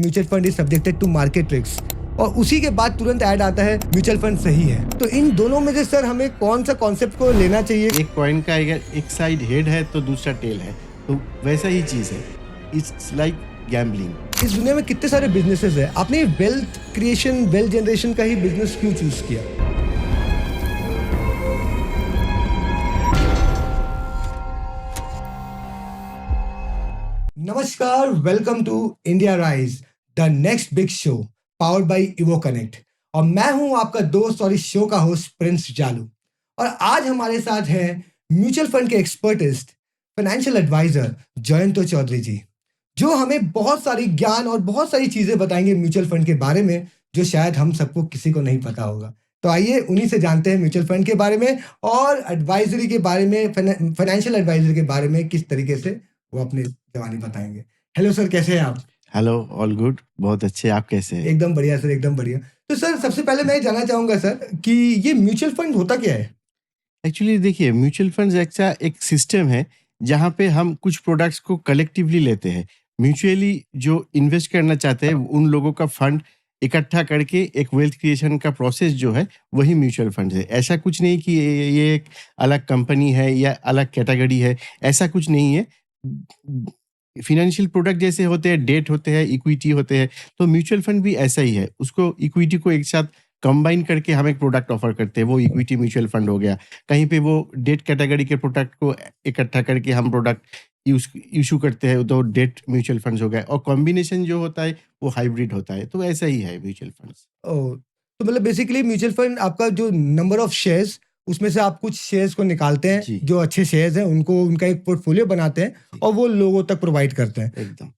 Mutual fund is subjected to market risk और उसी के बाद तुरंत ऐड आता है म्यूचुअल फंड सही है। तो इन दोनों में से सर हमें कौन सा कॉन्सेप्ट को लेना चाहिए? एक कॉइन का अगर एक साइड हेड है तो दूसरा टेल है, तो वैसा ही चीज है। It's like gambling. इस दुनिया में कितने सारे बिजनेसेस है, आपने वेल्थ क्रिएशन वेल्थ जनरेशन का ही बिजनेस क्यों चूज किया? नमस्कार, welcome to India Rise, the next big show powered by Evo Connect. और मैं हूं आपका दोस्त और इस शो का होस्ट प्रिंस जालू। और आज हमारे साथ है म्यूचुअल फंड के एक्सपर्टिस्ट, फाइनेंशियल एडवाइजर जयंतो चौधरी जी, जो हमें बहुत सारी ज्ञान और बहुत सारी चीजें बताएंगे म्यूचुअल फंड के बारे में, जो शायद हम सबको किसी को नहीं पता होगा। तो आइए उन्हीं से जानते हैं म्यूचुअल फंड के बारे में और एडवाइजरी के बारे में, फाइनेंशियल एडवाइजर के बारे में किस तरीके से वो अपनी जवानी बताएंगे। हेलो सर, कैसे हैं आप? हेलो, ऑल गुड, बहुत अच्छे। आप कैसे हैं? एकदम बढ़िया सर, एकदम बढ़िया। तो सर सबसे पहले मैं जानना चाहूंगा सर कि ये म्यूचुअल फंड होता क्या है? एक्चुअली देखिए, म्यूचुअल फंड्स ऐसा एक सिस्टम है जहाँ पे हम कुछ प्रोडक्ट्स को कलेक्टिवली लेते हैं। म्यूचुअली जो इन्वेस्ट करना चाहते हैं उन लोगों का फंड इकट्ठा करके एक वेल्थ क्रिएशन का प्रोसेस जो है वही म्यूचुअल फंड है। ऐसा कुछ नहीं कि ये एक अलग कंपनी है या अलग कैटेगरी है, ऐसा कुछ नहीं है। फिनेंशियल प्रोडक्ट जैसे होते हैं, डेट होते हैं, इक्विटी होते हैं, तो म्यूचुअल फंड भी ऐसा ही है। उसको इक्विटी को एक साथ कंबाइन करके हम एक प्रोडक्ट ऑफर करते हैं, वो इक्विटी म्यूचुअल फंड हो गया। कहीं पे वो डेट कैटेगरी के प्रोडक्ट को इकट्ठा करके हम प्रोडक्ट इशू करते हैं, तो डेट म्यूचुअल फंड्स हो गए। और कॉम्बिनेशन जो होता है वो हाइब्रिड होता है। तो ऐसा ही है म्यूचुअल फंड्स। ओ, तो मतलब बेसिकली म्यूचुअल फंड आपका जो नंबर ऑफ शेयर्स, उसमें से आप कुछ शेयर्स को निकालते हैं, जी। जो अच्छे शेयर्स हैं उनको उनका एक पोर्टफोलियो बनाते हैं और वो लोगों तक प्रोवाइड करते हैं। एकदम।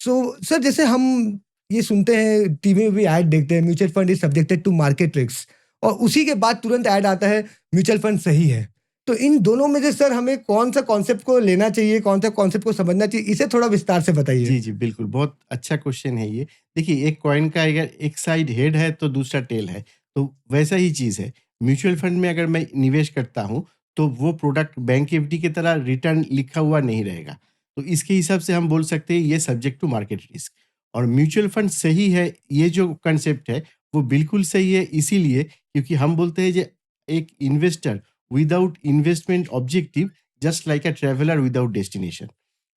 सो सर, जैसे हम ये सुनते हैं, टीवी में भी ऐड देखते हैं, mutual fund is subjected to market risk और उसी के बाद तुरंत ऐड आता है म्यूचुअल फंड सही है। तो इन दोनों में से सर हमें कौन सा कॉन्सेप्ट को लेना चाहिए, कौन सा कॉन्सेप्ट को समझना चाहिए, इसे थोड़ा विस्तार से बताइए। जी, जी, बिल्कुल, बहुत अच्छा क्वेश्चन है ये। देखिए, एक कॉइन का अगर एक साइड हेड है तो दूसरा टेल है, तो वैसा ही चीज़ है। म्यूचुअल फंड में अगर मैं निवेश करता हूँ, तो वो प्रोडक्ट बैंक एफडी की तरह रिटर्न लिखा हुआ नहीं रहेगा। तो इसके हिसाब से हम बोल सकते हैं ये सब्जेक्ट टू मार्केट रिस्क। और म्यूचुअल फंड सही है, ये जो कंसेप्ट है, वो बिल्कुल सही है, इसीलिए क्योंकि हम बोलते हैं जे एक investor without investment objective just like a traveller without destination.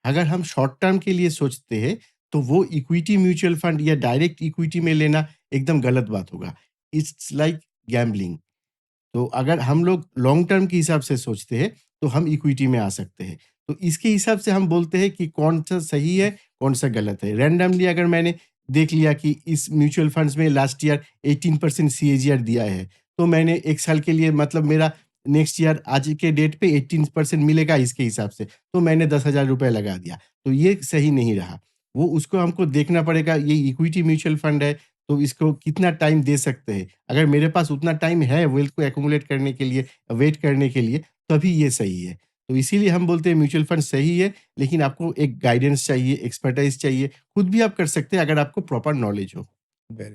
अगर हम शॉर्ट टर्म के लिए सोचते हैं तो वो इक्विटी म्यूचुअल फंड या डायरेक्ट इक्विटी में लेना एकदम गलत बात होगा। It's like gambling. तो अगर हम लोग लॉन्ग टर्म के हिसाब से सोचते हैं तो हम इक्विटी में आ सकते हैं। तो इसके हिसाब से हम बोलते हैं कि कौन सा सही है, कौन सा गलत है। रैंडमली अगर मैंने देख लिया कि इस म्यूचुअल फंड्स में लास्ट ईयर 18% सीएजीआर दिया है, तो मैंने एक साल के लिए, मतलब मेरा नेक्स्ट ईयर आज के डेट पे 18% मिलेगा इसके हिसाब से, तो मैंने 10,000 रुपए लगा दिया। तो ये सही नहीं रहा। वो उसको हमको देखना पड़ेगा, ये इक्विटी म्यूचुअल फंड है तो इसको कितना टाइम दे सकते हैं। अगर मेरे पास उतना टाइम है वेल्थ को एक्युमुलेट करने के लिए, वेट करने के लिए, तभी ये सही है। तो इसीलिए हम बोलते हैं म्यूचुअल फंड सही है, लेकिन आपको एक गाइडेंस चाहिए, एक्सपर्टाइज चाहिए। खुद भी आप कर सकते हैं अगर आपको प्रॉपर नॉलेज हो। वेरी।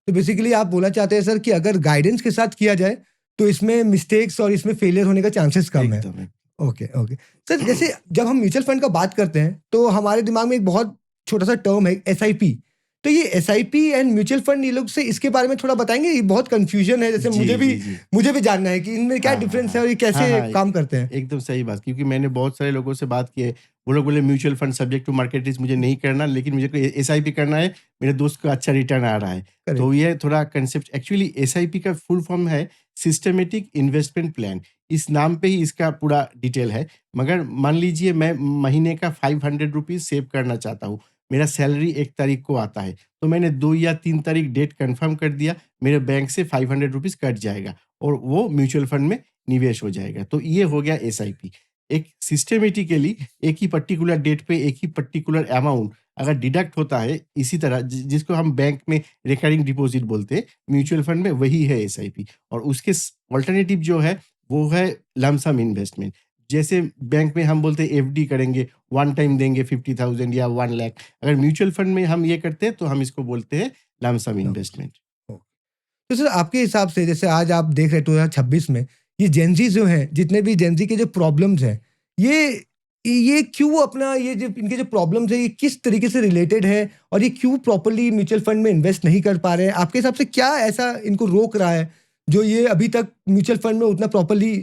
तो बेसिकली आप बोलना चाहते हैं सर कि अगर गाइडेंस के साथ किया जाए तो इसमें मिस्टेक्स और इसमें फेलियर होने का चांसेस कम है। एकदम। ओके ओके सर, जैसे जब हम म्यूचुअल फंड का बात करते हैं तो हमारे दिमाग में एक बहुत छोटा सा टर्म है एसआईपी। तो ये एसआईपी एंड म्यूचुअल फंड, ये लोग से इसके बारे में थोड़ा बताएंगे? ये बहुत कंफ्यूजन है, जैसे जी, जी। मुझे भी जानना है कि इनमें क्या हाँ, हाँ, डिफरेंस है हाँ। और ये कैसे हाँ, हाँ, काम करते हैं। एकदम सही बात, क्योंकि मैंने बहुत सारे लोगों से बात की है। वो लोग बोले mutual fund subject to market risk मुझे नहीं करना, लेकिन मुझे एसआईपी करना है, मेरे दोस्त को अच्छा रिटर्न आ रहा है। तो करेक्ट। ये थोड़ा कंसेप्ट, एक्चुअली एसआईपी का फुल फॉर्म है सिस्टमेटिक इन्वेस्टमेंट प्लान। इस नाम पे ही इसका पूरा डिटेल है। मगर मान लीजिए मैं महीने का 500 रुपीज़ सेव करना चाहता हूँ। मेरा सैलरी 1 तारीख को आता है, तो मैंने 2 या 3 तारीख डेट कन्फर्म कर दिया, मेरे बैंक से 500 रुपीज़ कट जाएगा और वो म्यूचुअल फंड में निवेश हो जाएगा। तो ये हो गया एसआईपी। एक सिस्टमैटिकली एक ही पर्टिकुलर डेट पे एक ही पर्टिकुलर अमाउंट अगर डिडक्ट होता है, इसी तरह जिसको हम बैंक में रिकरिंग डिपॉजिट बोलते हैं, म्यूचुअल फंड में वही है एसआईपी। और उसके अल्टरनेटिव जो है वो है लंप सम इन्वेस्टमेंट। जैसे बैंक में हम बोलते हैं एफडी करेंगे, वन टाइम देंगे 50,000 या 1 लाख। अगर म्यूचुअल फंड में हम ये करते हैं तो हम इसको बोलते हैं लंप सम इन्वेस्टमेंट। तो सर आपके हिसाब से, जैसे आज आप देख रहे 2026 में ये जेनजी जो हैं, जितने भी जेनजी के जो प्रॉब्लम्स हैं, ये ये क्यों अपना ये जो इनके जो प्रॉब्लम्स है ये किस तरीके से रिलेटेड है और ये क्यों प्रॉपर्ली म्यूचुअल फंड में इन्वेस्ट नहीं कर पा रहे हैं? आपके हिसाब से क्या ऐसा इनको रोक रहा है जो ये अभी तक म्यूचुअल फंड में उतना प्रॉपर्ली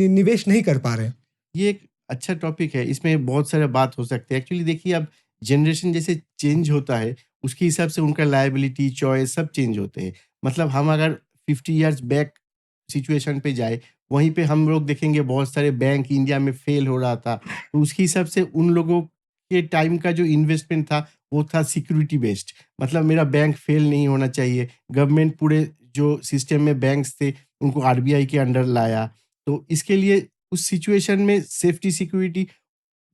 निवेश नहीं कर पा रहे हैं? ये एक अच्छा टॉपिक है, इसमें बहुत सारे बात हो सकते हैं। एक्चुअली देखिए, अब जनरेशन जैसे चेंज होता है, उसके हिसाब से उनका लायबिलिटी, चॉइस सब चेंज होते हैं। मतलब हम अगर 50 इयर्स बैक सिचुएशन पे जाए, वहीं पे हम लोग देखेंगे बहुत सारे बैंक इंडिया में फेल हो रहा था। तो उसके हिसाब से उन लोगों के टाइम का जो इन्वेस्टमेंट था, वो था सिक्योरिटी बेस्ड। मतलब मेरा बैंक फेल नहीं होना चाहिए। गवर्नमेंट पूरे जो सिस्टम में बैंक्स थे, उनको आरबीआई के अंडर लाया। तो इसके लिए उस सिचुएशन में सेफ्टी सिक्योरिटी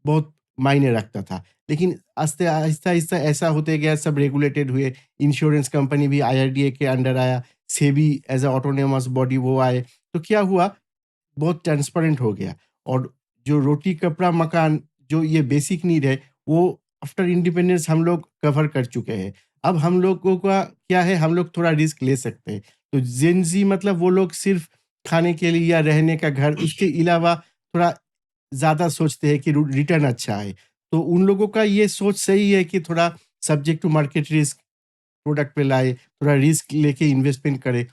बहुत मायने रखता था। लेकिन आहिस्ता-आहिस्ता ऐसा होते गया, सब रेगुलेटेड हुए। इंश्योरेंस कंपनी भी आईआरडीए के अंडर आया, SEBI as a autonomous body वो आए। तो क्या हुआ, बहुत ट्रांसपेरेंट हो गया। और जो रोटी, कपड़ा, मकान, जो ये बेसिक नीड है, वो आफ्टर इंडिपेंडेंस हम लोग कवर कर चुके हैं। अब हम लोगों का क्या है, हम लोग थोड़ा रिस्क ले सकते हैं। तो जेन ज़ी मतलब वो लोग सिर्फ़ खाने के लिए या रहने का घर, उसके अलावा थोड़ा ज़्यादा सोचते हैं कि रिटर्न अच्छा है। तो उन लोगों का ये सोच सही है कि थोड़ा subject to market risk product पे लाए, थोड़ा रिस्क लेके इन्वेस्टमेंट करें।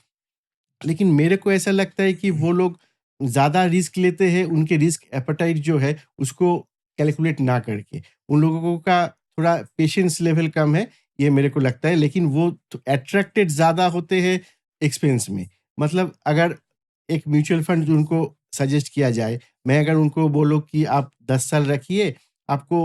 लेकिन मेरे को ऐसा लगता है कि वो लोग ज़्यादा रिस्क लेते हैं, उनके रिस्क एपेटाइट जो है उसको कैलकुलेट ना करके। उन लोगों का थोड़ा पेशेंस लेवल कम है, ये मेरे को लगता है। लेकिन वो तो अट्रैक्टेड ज़्यादा होते हैं एक्सपेंस में। मतलब अगर एक म्यूचुअल फंड जो उनको सजेस्ट किया जाए, मैं अगर उनको बोलूँ कि आप 10 साल रखिए, आपको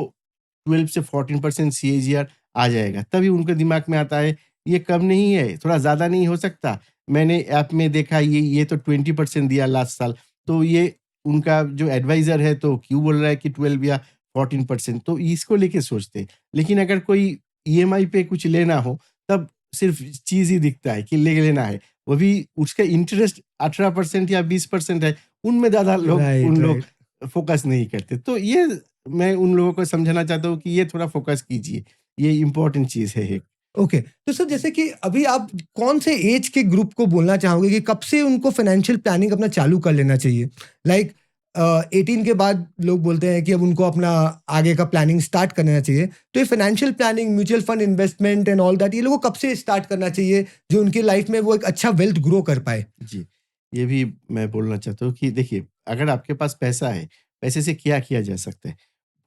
12 से 14% सीएजीआर आ जाएगा। तभी उनके दिमाग में आता है, ये कम नहीं है, थोड़ा ज़्यादा नहीं हो सकता? मैंने ऐप में देखा, ये तो 20% दिया लास्ट साल। तो ये उनका जो एडवाइज़र है तो क्यों बोल रहा है कि 12 या 14%, तो इसको लेके सोचते हैं। लेकिन अगर कोई ईएमआई पे कुछ लेना हो, तब सिर्फ़ चीज़ ही दिखता है कि ले लेना है। वो भी उसका इंटरेस्ट 18% या 20% है, उनमें ज़्यादा लोग राइट, उन लोग राइट। फ़ोकस नहीं करते। तो ये मैं उन लोगों को समझाना चाहता हूँ कि ये थोड़ा फ़ोकस कीजिए, ये इम्पोर्टेंट चीज़ है एक। ओके, तो सर जैसे कि अभी आप कौन से एज के ग्रुप को बोलना चाहोगे कि कब से उनको फाइनेंशियल प्लानिंग अपना चालू कर लेना चाहिए? लाइक 18 के बाद लोग बोलते हैं कि अब उनको अपना आगे का प्लानिंग स्टार्ट करना चाहिए। तो ये financial planning, mutual fund investment and all that ये लोगों को कब से स्टार्ट करना चाहिए जो उनकी लाइफ में वो एक अच्छा वेल्थ ग्रो कर पाए? जी, ये भी मैं बोलना चाहता हूँ कि देखिए, अगर आपके पास पैसा है, पैसे से क्या किया जा सकता है?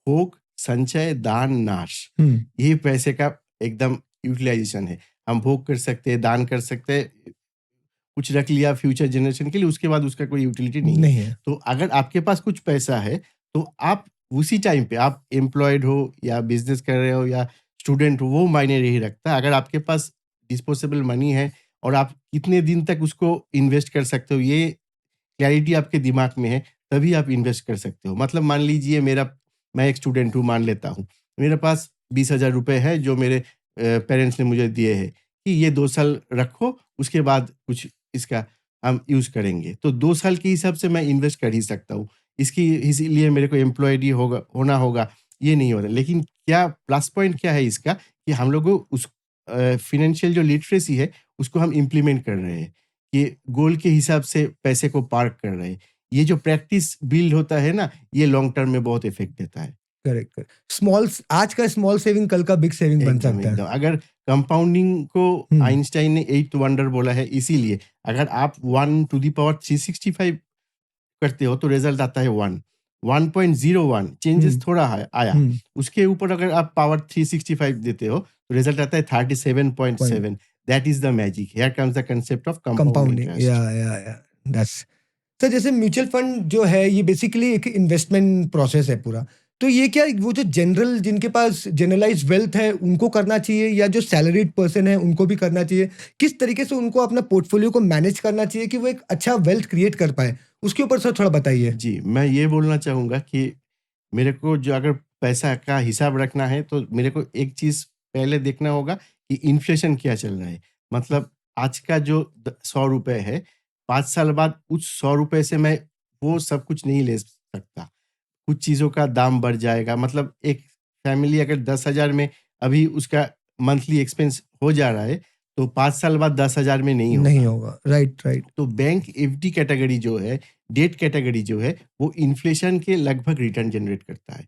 भोग, संचय, दान, नाश, हुँ, ये पैसे का एकदम यूटिलाइज़ेशन है। हम भोग कर सकते हैं, दान कर सकते हैं, कुछ रख लिया फ्यूचर जनरेशन के लिए, उसके बाद उसका कोई यूटिलिटी नहीं है। नहीं है। तो अगर आपके पास कुछ पैसा है, तो आप उसी टाइम पे, आप एम्प्लॉयड हो या बिज़नेस कर रहे हो या स्टूडेंट हो, वो मायने नहीं रखता। अगर आपके पास डिस्पोजेबल मनी है और आप कितने दिन तक उसको इन्वेस्ट कर सकते हो, ये क्लैरिटी आपके दिमाग में है, तभी आप इन्वेस्ट कर सकते हो। मतलब मान लीजिए, मैं एक स्टूडेंट हूँ, मान लेता हूँ। मेरे पास 20,000 रुपए है जो मेरे पेरेंट्स ने मुझे दिए हैं कि ये 2 साल रखो, उसके बाद कुछ इसका हम यूज़ करेंगे। तो 2 साल के हिसाब से मैं इन्वेस्ट कर ही सकता हूँ। इसकी इसीलिए मेरे को एम्प्लॉयड ही होना होगा, ये नहीं हो रहा। लेकिन क्या प्लस पॉइंट क्या है इसका, कि हम लोग को उस फाइनेंशियल जो लिटरेसी है, उसको हम इम्प्लीमेंट कर रहे हैं। ये गोल के हिसाब से पैसे को पार्क कर रहे हैं। ये जो प्रैक्टिस बिल्ड होता है ना, ये लॉन्ग टर्म में बहुत इफ़ेक्ट देता है। Correct, correct. आज का स्मॉल सेविंग कल का बिग सेविंग बन एकदम, सकता है। एकदम। अगर कंपाउंडिंग को हुँ, आइंस्टाइन ने 8th वंडर बोला है, इसीलिए अगर आप 1 टू द पावर 365 करते हो तो रिज़ल्ट आता है 1। 1.01 चेंजेस हुँ, थोड़ा है आया। हुँ। उसके ऊपर अगर आप पावर 365 देते हो तो रिज़ल्ट आता है point 37.7। That is the magic. Here comes the concept of compound compounding interest. या दैट्स सर जैसे म्यूचुअल फंड जो है ये बेसिकली एक इन्वेस्टमेंट प्रोसेस है पूरा। तो ये क्या वो जो जनरल जिनके पास जनरलाइज्ड वेल्थ है उनको करना चाहिए या जो सैलरीड पर्सन है उनको भी करना चाहिए? किस तरीके से उनको अपना पोर्टफोलियो को मैनेज करना चाहिए कि वो एक अच्छा वेल्थ क्रिएट कर पाएँ? उसके ऊपर सर थोड़ा बताइए। जी, मैं ये बोलना चाहूँगा कि मेरे को जो अगर पैसा का हिसाब रखना है, तो मेरे को एक चीज़ पहले देखना होगा कि इन्फ्लेशन क्या चल रहा है। मतलब आज का जो ₹100 है, 5 साल बाद उस ₹100 से मैं वो सब कुछ नहीं ले सकता। कुछ चीज़ों का दाम बढ़ जाएगा। मतलब एक फैमिली अगर 10,000 में अभी उसका मंथली एक्सपेंस हो जा रहा है, तो 5 साल बाद 10,000 में नहीं नहीं होगा। होगा, राइट राइट। तो बैंक एफडी कैटेगरी जो है, डेट कैटेगरी जो है, वो इन्फ्लेशन के लगभग रिटर्न जनरेट करता है।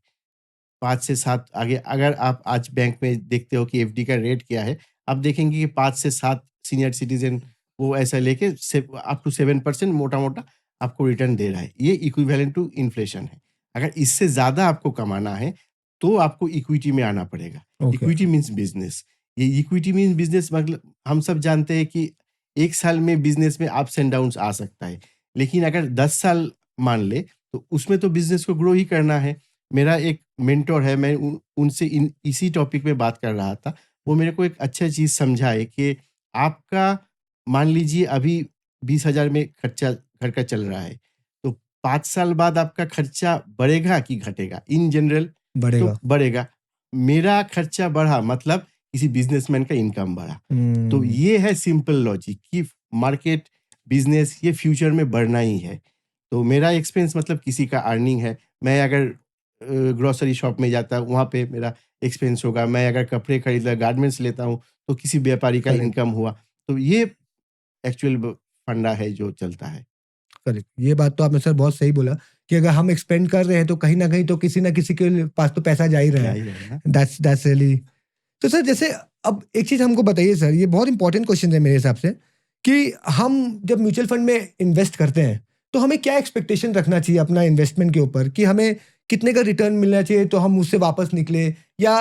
5 से 7 आगे अगर आप आज बैंक में देखते हो कि एफडी का रेट क्या है, आप देखेंगे कि 5 से 7 सीनियर सिटीज़न वो ऐसा लेके अप टू 7% मोटा-मोटा आपको रिटर्न दे रहा है। ये इक्विवेलेंट टू इन्फ्लेशन है। अगर इससे ज़्यादा आपको कमाना है, तो आपको इक्विटी में आना पड़ेगा। Okay, equity means business. ये इक्विटी मीन्स बिज़नेस मतलब हम सब जानते हैं कि 1 साल में बिज़नेस में अप्स एंड डाउन्स आ सकता है। लेकिन अगर 10 साल मान ले, तो उसमें तो बिज़नेस को ग्रो ही करना है। मेरा एक मेंटर है, मैं उनसे इसी टॉपिक में बात कर रहा था। वो मेरे को एक अच्छा चीज़ समझाए कि आपका मान लीजिए अभी 20,000 में खर्चा घर का चल रहा है, तो 5 साल बाद आपका खर्चा बढ़ेगा कि घटेगा? इन जनरल तो बढ़ेगा। बढ़ेगा। मेरा खर्चा बढ़ा मतलब किसी बिज़नेसमैन का इनकम बढ़ा। तो ये है सिंपल लॉजिक कि मार्केट, बिज़नेस ये फ्यूचर में बढ़ना ही है। तो मेरा एक्सपेंस मतलब किसी का अर्निंग है। मैं अगर ग्रोसरी शॉप में जाता हूँ, वहाँ पे मेरा एक्सपेंस होगा। मैं अगर कपड़े खरीदा, गारमेंट्स लेता हूँ, तो किसी व्यापारी का करेक्ट, इनकम हुआ। तो ये एक्चुअल फंडा है जो चलता है। करेक्ट। ये बात तो आपने सर बहुत सही बोला कि अगर हम एक्सपेंड कर रहे हैं तो कहीं न कहीं तो किसी न किसी के पास तो पैसा जा ही रहा क्या है। ही रहेगा। That's really. तो सर जैसे अब एक चीज़ हमको बताइए सर, ये बहुत इंपॉर्टेंट क्वेश्चन है मेरे हिसाब से कि हम जब म्यूचुअल फंड में इन्वेस्ट करते हैं, तो हमें क्या एक्सपेक्टेशन रखना चाहिए अपना इन्वेस्टमेंट के ऊपर कि हमें कितने का रिटर्न मिलना चाहिए तो हम उससे वापस निकले, या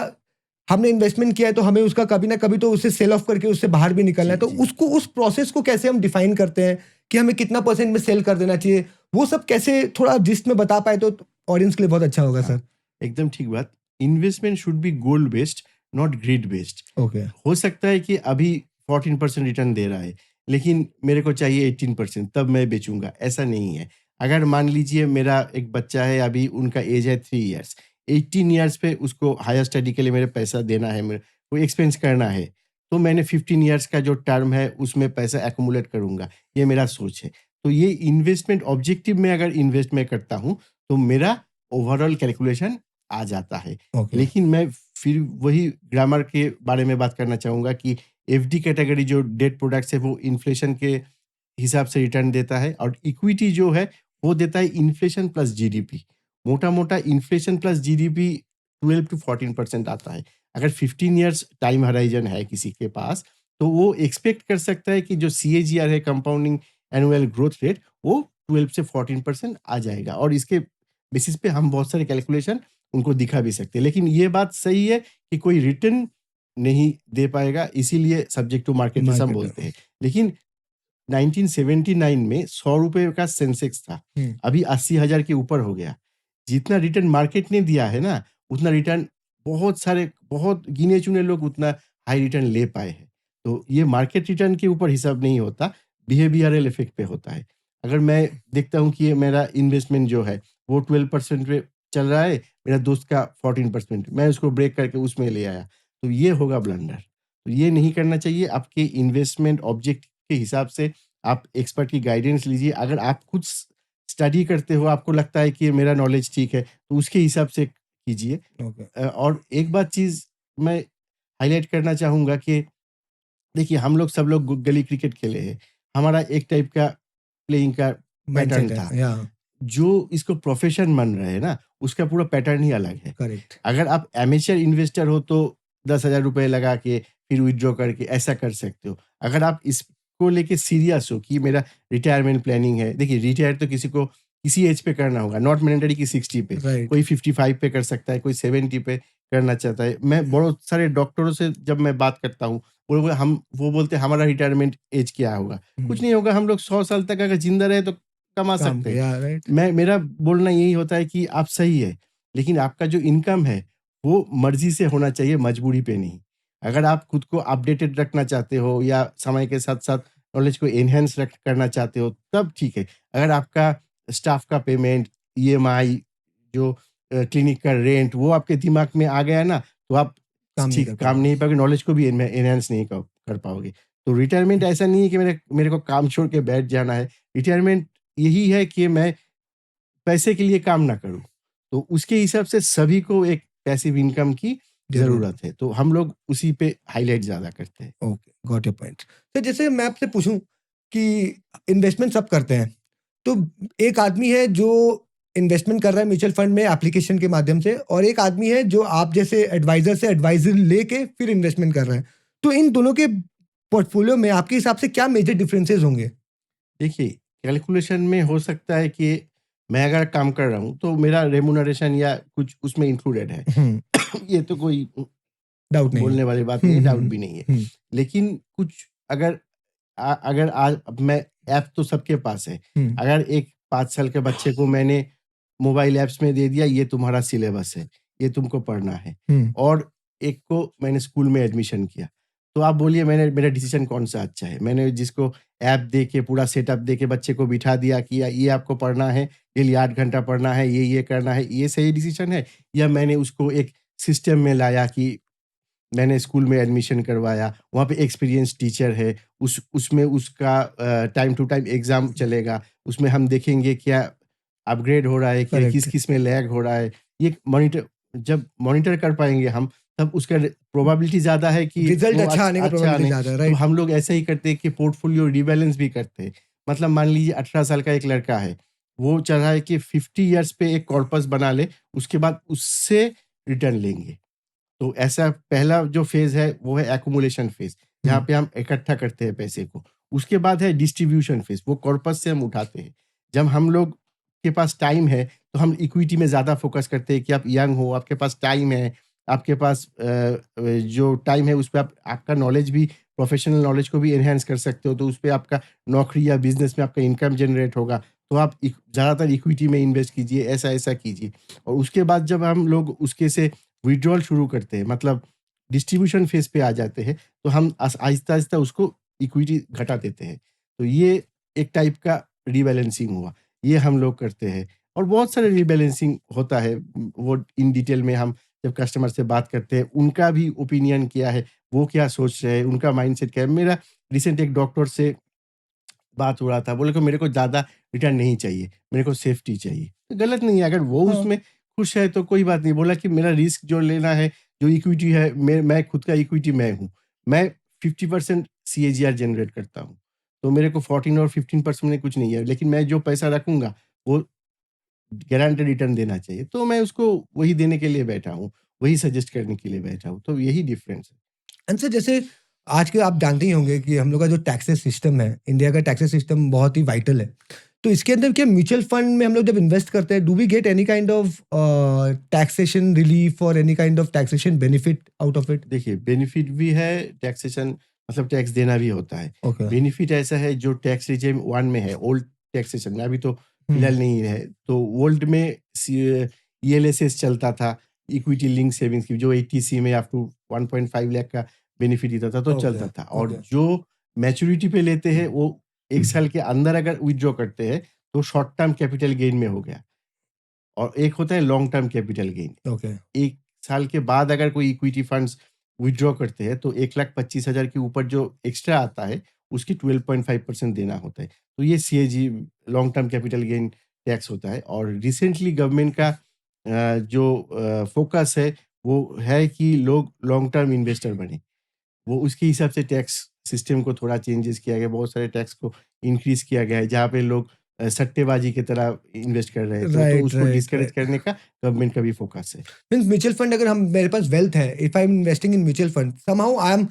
हमने इन्वेस्टमेंट किया है तो हमें उसका कभी ना कभी तो उससे सेल ऑफ करके उससे बाहर भी निकलना जी, है, तो जी। उसको उस प्रोसेस को कैसे हम डिफाइन करते हैं कि हमें कितना परसेंट में सेल कर देना चाहिए, वो सब कैसे थोड़ा जिस्ट में बता पाए तो ऑडियंस के लिए बहुत अच्छा होगा हाँ, सर। एकदम ठीक बात। Investment should be goal based, not greed based. Okay, हो सकता है कि अभी 14% रिटर्न दे रहा है, लेकिन मेरे को चाहिए 18%, तब मैं बेचूँगा, ऐसा नहीं है। अगर मान लीजिए मेरा एक बच्चा है, अभी उनका एज है 3 इयर्स, 18 इयर्स पे उसको हायर स्टडी के लिए मेरे पैसा देना है, मेरे को एक्सपेंस करना है, तो मैंने 15 इयर्स का जो टर्म है उसमें पैसा एक्युमुलेट करूँगा, ये मेरा सोच है। तो ये इन्वेस्टमेंट ऑब्जेक्टिव में अगर इन्वेस्ट मैं करता हूँ, तो मेरा ओवरऑल कैलकुलेशन आ जाता है। ओके, लेकिन मैं फिर वही ग्रामर के बारे में बात करना चाहूँगा कि एफडी कैटेगरी जो डेट प्रोडक्ट्स है वो इन्फ्लेशन के हिसाब से रिटर्न देता है, और इक्विटी जो है वो देता है इन्फ्लेशन प्लस जीडीपी। मोटा-मोटा इन्फ्लेशन प्लस जीडीपी 12 टू 14% आता है। अगर 15 इयर्स टाइम हॉराइज़न है किसी के पास, तो वो एक्सपेक्ट कर सकता है कि जो सीएजीआर है, कंपाउंडिंग एनुअल ग्रोथ रेट, वो 12 से 14% आ जाएगा, और इसके बेसिस पे हम बहुत सारे कैलकुलेशन उनको दिखा भी सकते हैं। लेकिन ये बात सही है कि कोई रिटर्न नहीं दे पाएगा, इसीलिए सब्जेक्ट टू मार्केट रिस्क हम मार्केट बोलते हैं। लेकिन 1979 में ₹100 का सेंसेक्स था, में। अभी 80,000 के ऊपर हो गया। जितना रिटर्न मार्केट ने दिया है ना, उतना रिटर्न बहुत गिने-चुने लोग उतना हाई रिटर्न ले पाए हैं। तो ये मार्केट रिटर्न के ऊपर हिसाब नहीं होता, बिहेवियरल इफेक्ट पे होता है। अगर मैं देखता हूँ कि ये मेरा इन्वेस्टमेंट जो है, वो 12% पे चल रहा है, मेरा दोस्त का 14%, मैं उसको ब्रेक करके उसमें ले आया, तो ये होगा ब्लंडर। तो ये नहीं करना चाहिए। आपके इन्वेस्टमेंट ऑब्जेक्ट के हिसाब से आप एक्सपर्ट की गाइडेंस लीजिए। अगर आप खुद स्टडी करते हो, आपको लगता है कि मेरा नॉलेज ठीक है, तो उसके हिसाब से कीजिए। ओके, और एक बात चीज़ मैं हाइलाइट करना चाहूँगा कि देखिए, हम लोग सब लोग गली क्रिकेट खेले हैं। हमारा एक टाइप का प्लेइंग का पैटर्न माइंडसेट है, था। या जो इसको प्रोफ़ेशन मान रहे हैं ना, उसका पूरा पैटर्न ही अलग है। करेक्ट, अगर आप एमेच्योर इन्वेस्टर हो तो ₹10,000 लगा के फिर विथड्रॉ करके ऐसा कर सकते हो। अगर आप इसको लेके सीरियस हो कि मेरा रिटायरमेंट प्लानिंग है, देखिए रिटायर तो किसी को किसी एज पे करना होगा, नॉट मैंडेटरी कि 60 पे। राइट, कोई 55 पे कर सकता है, कोई 70 पे करना चाहता है। मैं बहुत सारे डॉक्टरों से जब मैं बात करता हूँ, वो बोलते हैं हमारा रिटायरमेंट एज क्या होगा? कुछ नहीं होगा, हम लोग 100 साल तक अगर ज़िंदा रहे तो कमा काम सकते हैं। किया, राइट, मेरा बोलना यही होता है कि आप सही है, लेकिन आपका जो इनकम है, वो मर्ज़ी से होना चाहिए, मजबूरी पे नहीं। अगर आप खुद को अपडेटेड रखना चाहते हो या समय के साथ-साथ नॉलेज को एनहांस करना चाहते हो, तब ठीक है। अगर आपका स्टाफ का पेमेंट, ईएमआई, जो क्लिनिक का रेंट, वो आपके दिमाग में आ गया ना, तो आप काम नहीं ठीक कर काम पाओगे। नहीं पाओगे, नॉलेज को भी एनहांस नहीं कर पाओगे। तो रिटायरमेंट ऐसा नहीं है कि मेरे मेरे को काम छोड़ के बैठ जाना है। रिटायरमेंट यही है कि मैं पैसे के लिए काम ना करूँ। तो उसके हिसाब से सभी को एक पैसिव इनकम की ज़रूरत है। तो हम लोग उसी पे हाईलाइट ज़्यादा करते हैं। Okay, got your point. तो जैसे मैं आपसे पूछूं कि इन्वेस्टमेंट सब करते हैं, तो एक आदमी है जो इन्वेस्टमेंट कर रहा है म्यूचुअल फंड में एप्लीकेशन के माध्यम से, और एक आदमी है जो आप जैसे एडवाइजर से एडवाइजर लेके फिर इन्वेस्टमेंट कर रहा है। तो इन दोनों के पोर्टफोलियो में आपके हिसाब से क्या मेजर डिफरेंसेस होंगे? देखिए, कैलकुलेशन में हो सकता है कि मैं अगर काम कर रहा हूँ, तो मेरा रेम्युनरेशन या कुछ उसमें इंक्लूडेड है। ये तो कोई डाउट नहीं है। बोलने वाली बात नहीं है, डाउट भी नहीं है। हम्म, लेकिन कुछ अगर आज अब मैं ऐप तो सबके पास है। हम्म, अगर एक 5 साल के बच्चे को मैंने मोबाइल ऐप्स में दे दिया, ये तुम्हारा सिलेबस है, ये तुमको पढ़ना है, हम्म, और एक को मैंने स्कूल में एडमिशन किया, तो आप बोलिए मेरा डिसीजन कौन-सा अच्छा है? मैंने जिसको ऐप दे के पूरा सेटअप दे के बच्चे को बिठा दिया कि ये आपको पढ़ना है, डेली 8 घंटा पढ़ना है, ये करना है, ये सही डिसीजन है? या मैंने उसको एक सिस्टम में लाया कि मैंने स्कूल में एडमिशन करवाया, वहाँ पे एक्सपीरियंस टीचर है, उसमें उसका टाइम टू टाइम एग्ज़ाम चलेगा, उसमें हम देखेंगे क्या अपग्रेड हो रहा है, क्या करेक्ट। किस-किस में लैग हो रहा है। ये मॉनिटर जब मॉनिटर कर पाएँगे हम, तब उसका प्रोबेबिलिटी ज़्यादा है कि रिजल्ट वो अच्छा आने का अच्छा प्रोबेबिलिटी आने। ज्यादा है, तो राइट? हम लोग ऐसा ही करते हैं कि पोर्टफोलियो रीबैलेंस भी करते हैं। मतलब मान लीजिए 18 साल का एक लड़का है, वो चाह रहा है कि 50 इयर्स पे एक कॉर्पस बना ले, उसके बाद उससे रिटर्न लेंगे। तो ऐसा पहला जो फ़ेज़ है वो है एक्युमुलेशन फ़ेज़, जहाँ पे हम इकट्ठा करते हैं पैसे को। उसके बाद है डिस्ट्रीब्यूशन फ़ेज़, वो कॉर्पस से हम उठाते हैं। जब हम लोग के पास टाइम है, तो हम इक्विटी में ज़्यादा फ़ोकस करते हैं कि आप यंग हो, आपके पास टाइम है, आपके पास जो टाइम है उस पे आपका नॉलेज भी, प्रोफ़ेशनल नॉलेज को भी एनहांस कर सकते हो, तो उस पे आपका नौकरी या बिज़नेस में आपका इनकम जनरेट होगा। तो आप ज़्यादातर इक्विटी में इन्वेस्ट कीजिए, ऐसा-ऐसा कीजिए। और उसके बाद जब हम लोग उसके से विथड्रॉल शुरू करते हैं, मतलब डिस्ट्रीब्यूशन फेज़ पे आ जाते हैं, तो हम आहिस्ता-आहिस्ता उसको इक्विटी घटा देते हैं। तो ये एक टाइप का रीबैलेंसिंग हुआ, ये हम लोग करते हैं। और बहुत सारे रीबैलेंसिंग होता है, वो इन डिटेल में हम जब कस्टमर से बात करते हैं, उनका भी ओपिनियन क्या है, वो क्या सोच रहे हैं, उनका माइंडसेट क्या है। मेरा रिसेंट एक डॉक्टर से बात हो रहा था, बोले कि मेरे को ज़्यादा रिटर्न नहीं चाहिए, मेरे को सेफ्टी चाहिए। तो गलत नहीं है, अगर वो हाँ। उसमें खुश है तो कोई बात नहीं। बोला कि मेरा रिस्क जो लेना है, जो इक्विटी है, मैं खुद का इक्विटी मैं हूँ। मैं 50% सीएजीआर जनरेट करता हूँ। तो मेरे को 14 और 15% में कुछ नहीं है, लेकिन मैं जो पैसा रखूँगा, वो गारंटेड रिटर्न देना चाहिए। तो मैं उसको वही देने के लिए बैठा हूँ, वही सजेस्ट करने के लिए बैठा हूँ। तो यही डिफरेंस है। एंड सर, जैसे आज के आप जानते ही होंगे कि हम लोग का जो टैक्सेस सिस्टम है, इंडिया का टैक्सेस सिस्टम बहुत ही वाइटल है। तो इसके अंदर क्या म्यूचुअल फंड में हम लोग जब इन्वेस्ट करते हैं, do we get any kind of taxation relief और any kind of taxation benefit out of it? देखिए, बेनिफिट भी है, टैक्सेशन मतलब टैक्स देना भी होता है। ओके। बेनिफिट ऐसा है जो टैक्स रिजिम 1 में है, ओल्ड टैक्सेशन में, अभी तो हम्म। फिलहाल नहीं है। तो ओल्ड में ईएलएसएस चलता था, इक्विटी लिंक सेविंग्स की, जो 80सी में अप टू 1.5 लाख का बेनिफिट देता था, तो ओके। चलता था। और ओके। जो मैच्योरिटी पे लेते हैं, वो 1 साल के अंदर अगर विथड्रॉ करते हैं, तो शॉर्ट टर्म कैपिटल गेन में हो गया। और एक होता है long term capital gain. Okay. 1 साल के बाद अगर कोई इक्विटी फंड्स विथड्रॉ करते हैं, तो 1,25,000 के ऊपर जो एक्स्ट्रा आता है, उसकी 12.5% देना होता है। तो ये CAG, long term capital gain tax होता है। और रिसेंटली गवर्नमेंट का जो फ़ोकस है, वो है कि लोग लॉन्ग टर्म इन्वेस्टर बनें। वो उसके हिसाब से टैक्स सिस्टम को थोड़ा चेंजेस किया गया, बहुत सारे टैक्स को इंक्रीज़ किया गया है, जहाँ पे लोग सट्टेबाज़ी की तरह इन्वेस्ट कर रहे हैं। तो राइट, उसको राइट, डिस्करेज राइट। करने का गवर्नमेंट का भी फ़ोकस है। मीन्स म्यूचुअल फंड, अगर हम मेरे पास वेल्थ है, if I am investing in mutual fund, somehow I am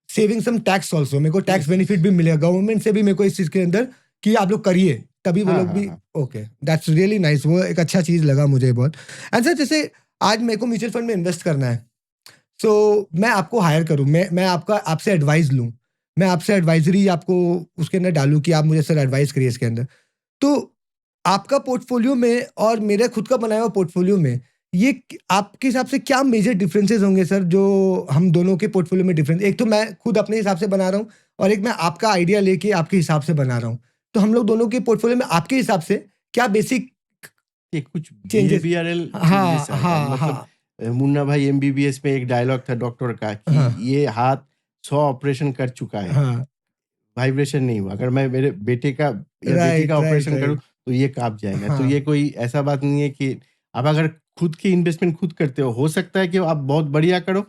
saving some tax also, मेरे को टैक्स यस। बेनिफिट भी मिलेगा गवर्नमेंट से भी, मेरे को इस चीज के अंदर कि आप लोग करिए, तभी वो हाँ, लोग हाँ, भी। हाँ। ओके, दैट्स रियली नाइस, वो एक अच्छा चीज लगा मुझे बहुत। एंड सर, जैसे आज मेरे को म्यूचुअल फंड में इन्वेस्ट करना है, सो मैं आपको हायर करूं, मैं आपका आपसे एडवाइस लूं, मैं आपसे एडवाइजरी आपको उसके अंदर डालूं कि आप मुझे सर एडवाइस करिए इसके अंदर, तो आपका पोर्टफोलियो में और मेरे खुद का बनाया हुआ पोर्टफोलियो में ये आपके हिसाब से क्या मेजर डिफरेंसेस होंगे सर, जो हम दोनों के पोर्टफोलियो में डिफरेंस, एक तो मैं खुद अपने हिसाब से बना रहा हूँ और एक मैं आपका आइडिया लेके आपके हिसाब से बना रहा हूँ, तो हम लोग दोनों के पोर्टफोलियो में आपके हिसाब से क्या बेसिक ये कुछ चेंजेस? बिहेवियरल हाँ, चेंजेस आएगा। हाँ, मतलब हाँ, मुन्ना भाई एमबीबीएस में एक डायलॉग था डॉक्टर का कि हाँ, ये हाथ 100 ऑपरेशन कर चुका है, हाँ, वाइब्रेशन नहीं हुआ। अगर मैं मेरे बेटे का या बेटी का राइट, राइट, ऑपरेशन करूँ, राइट, तो ये काँप जाएगा। तो हाँ, ये कोई ऐसा बात नहीं है कि अब अगर खुद की इन्वेस्टमेंट खुद करते हो सकता है कि आप बहुत बढ़िया करो,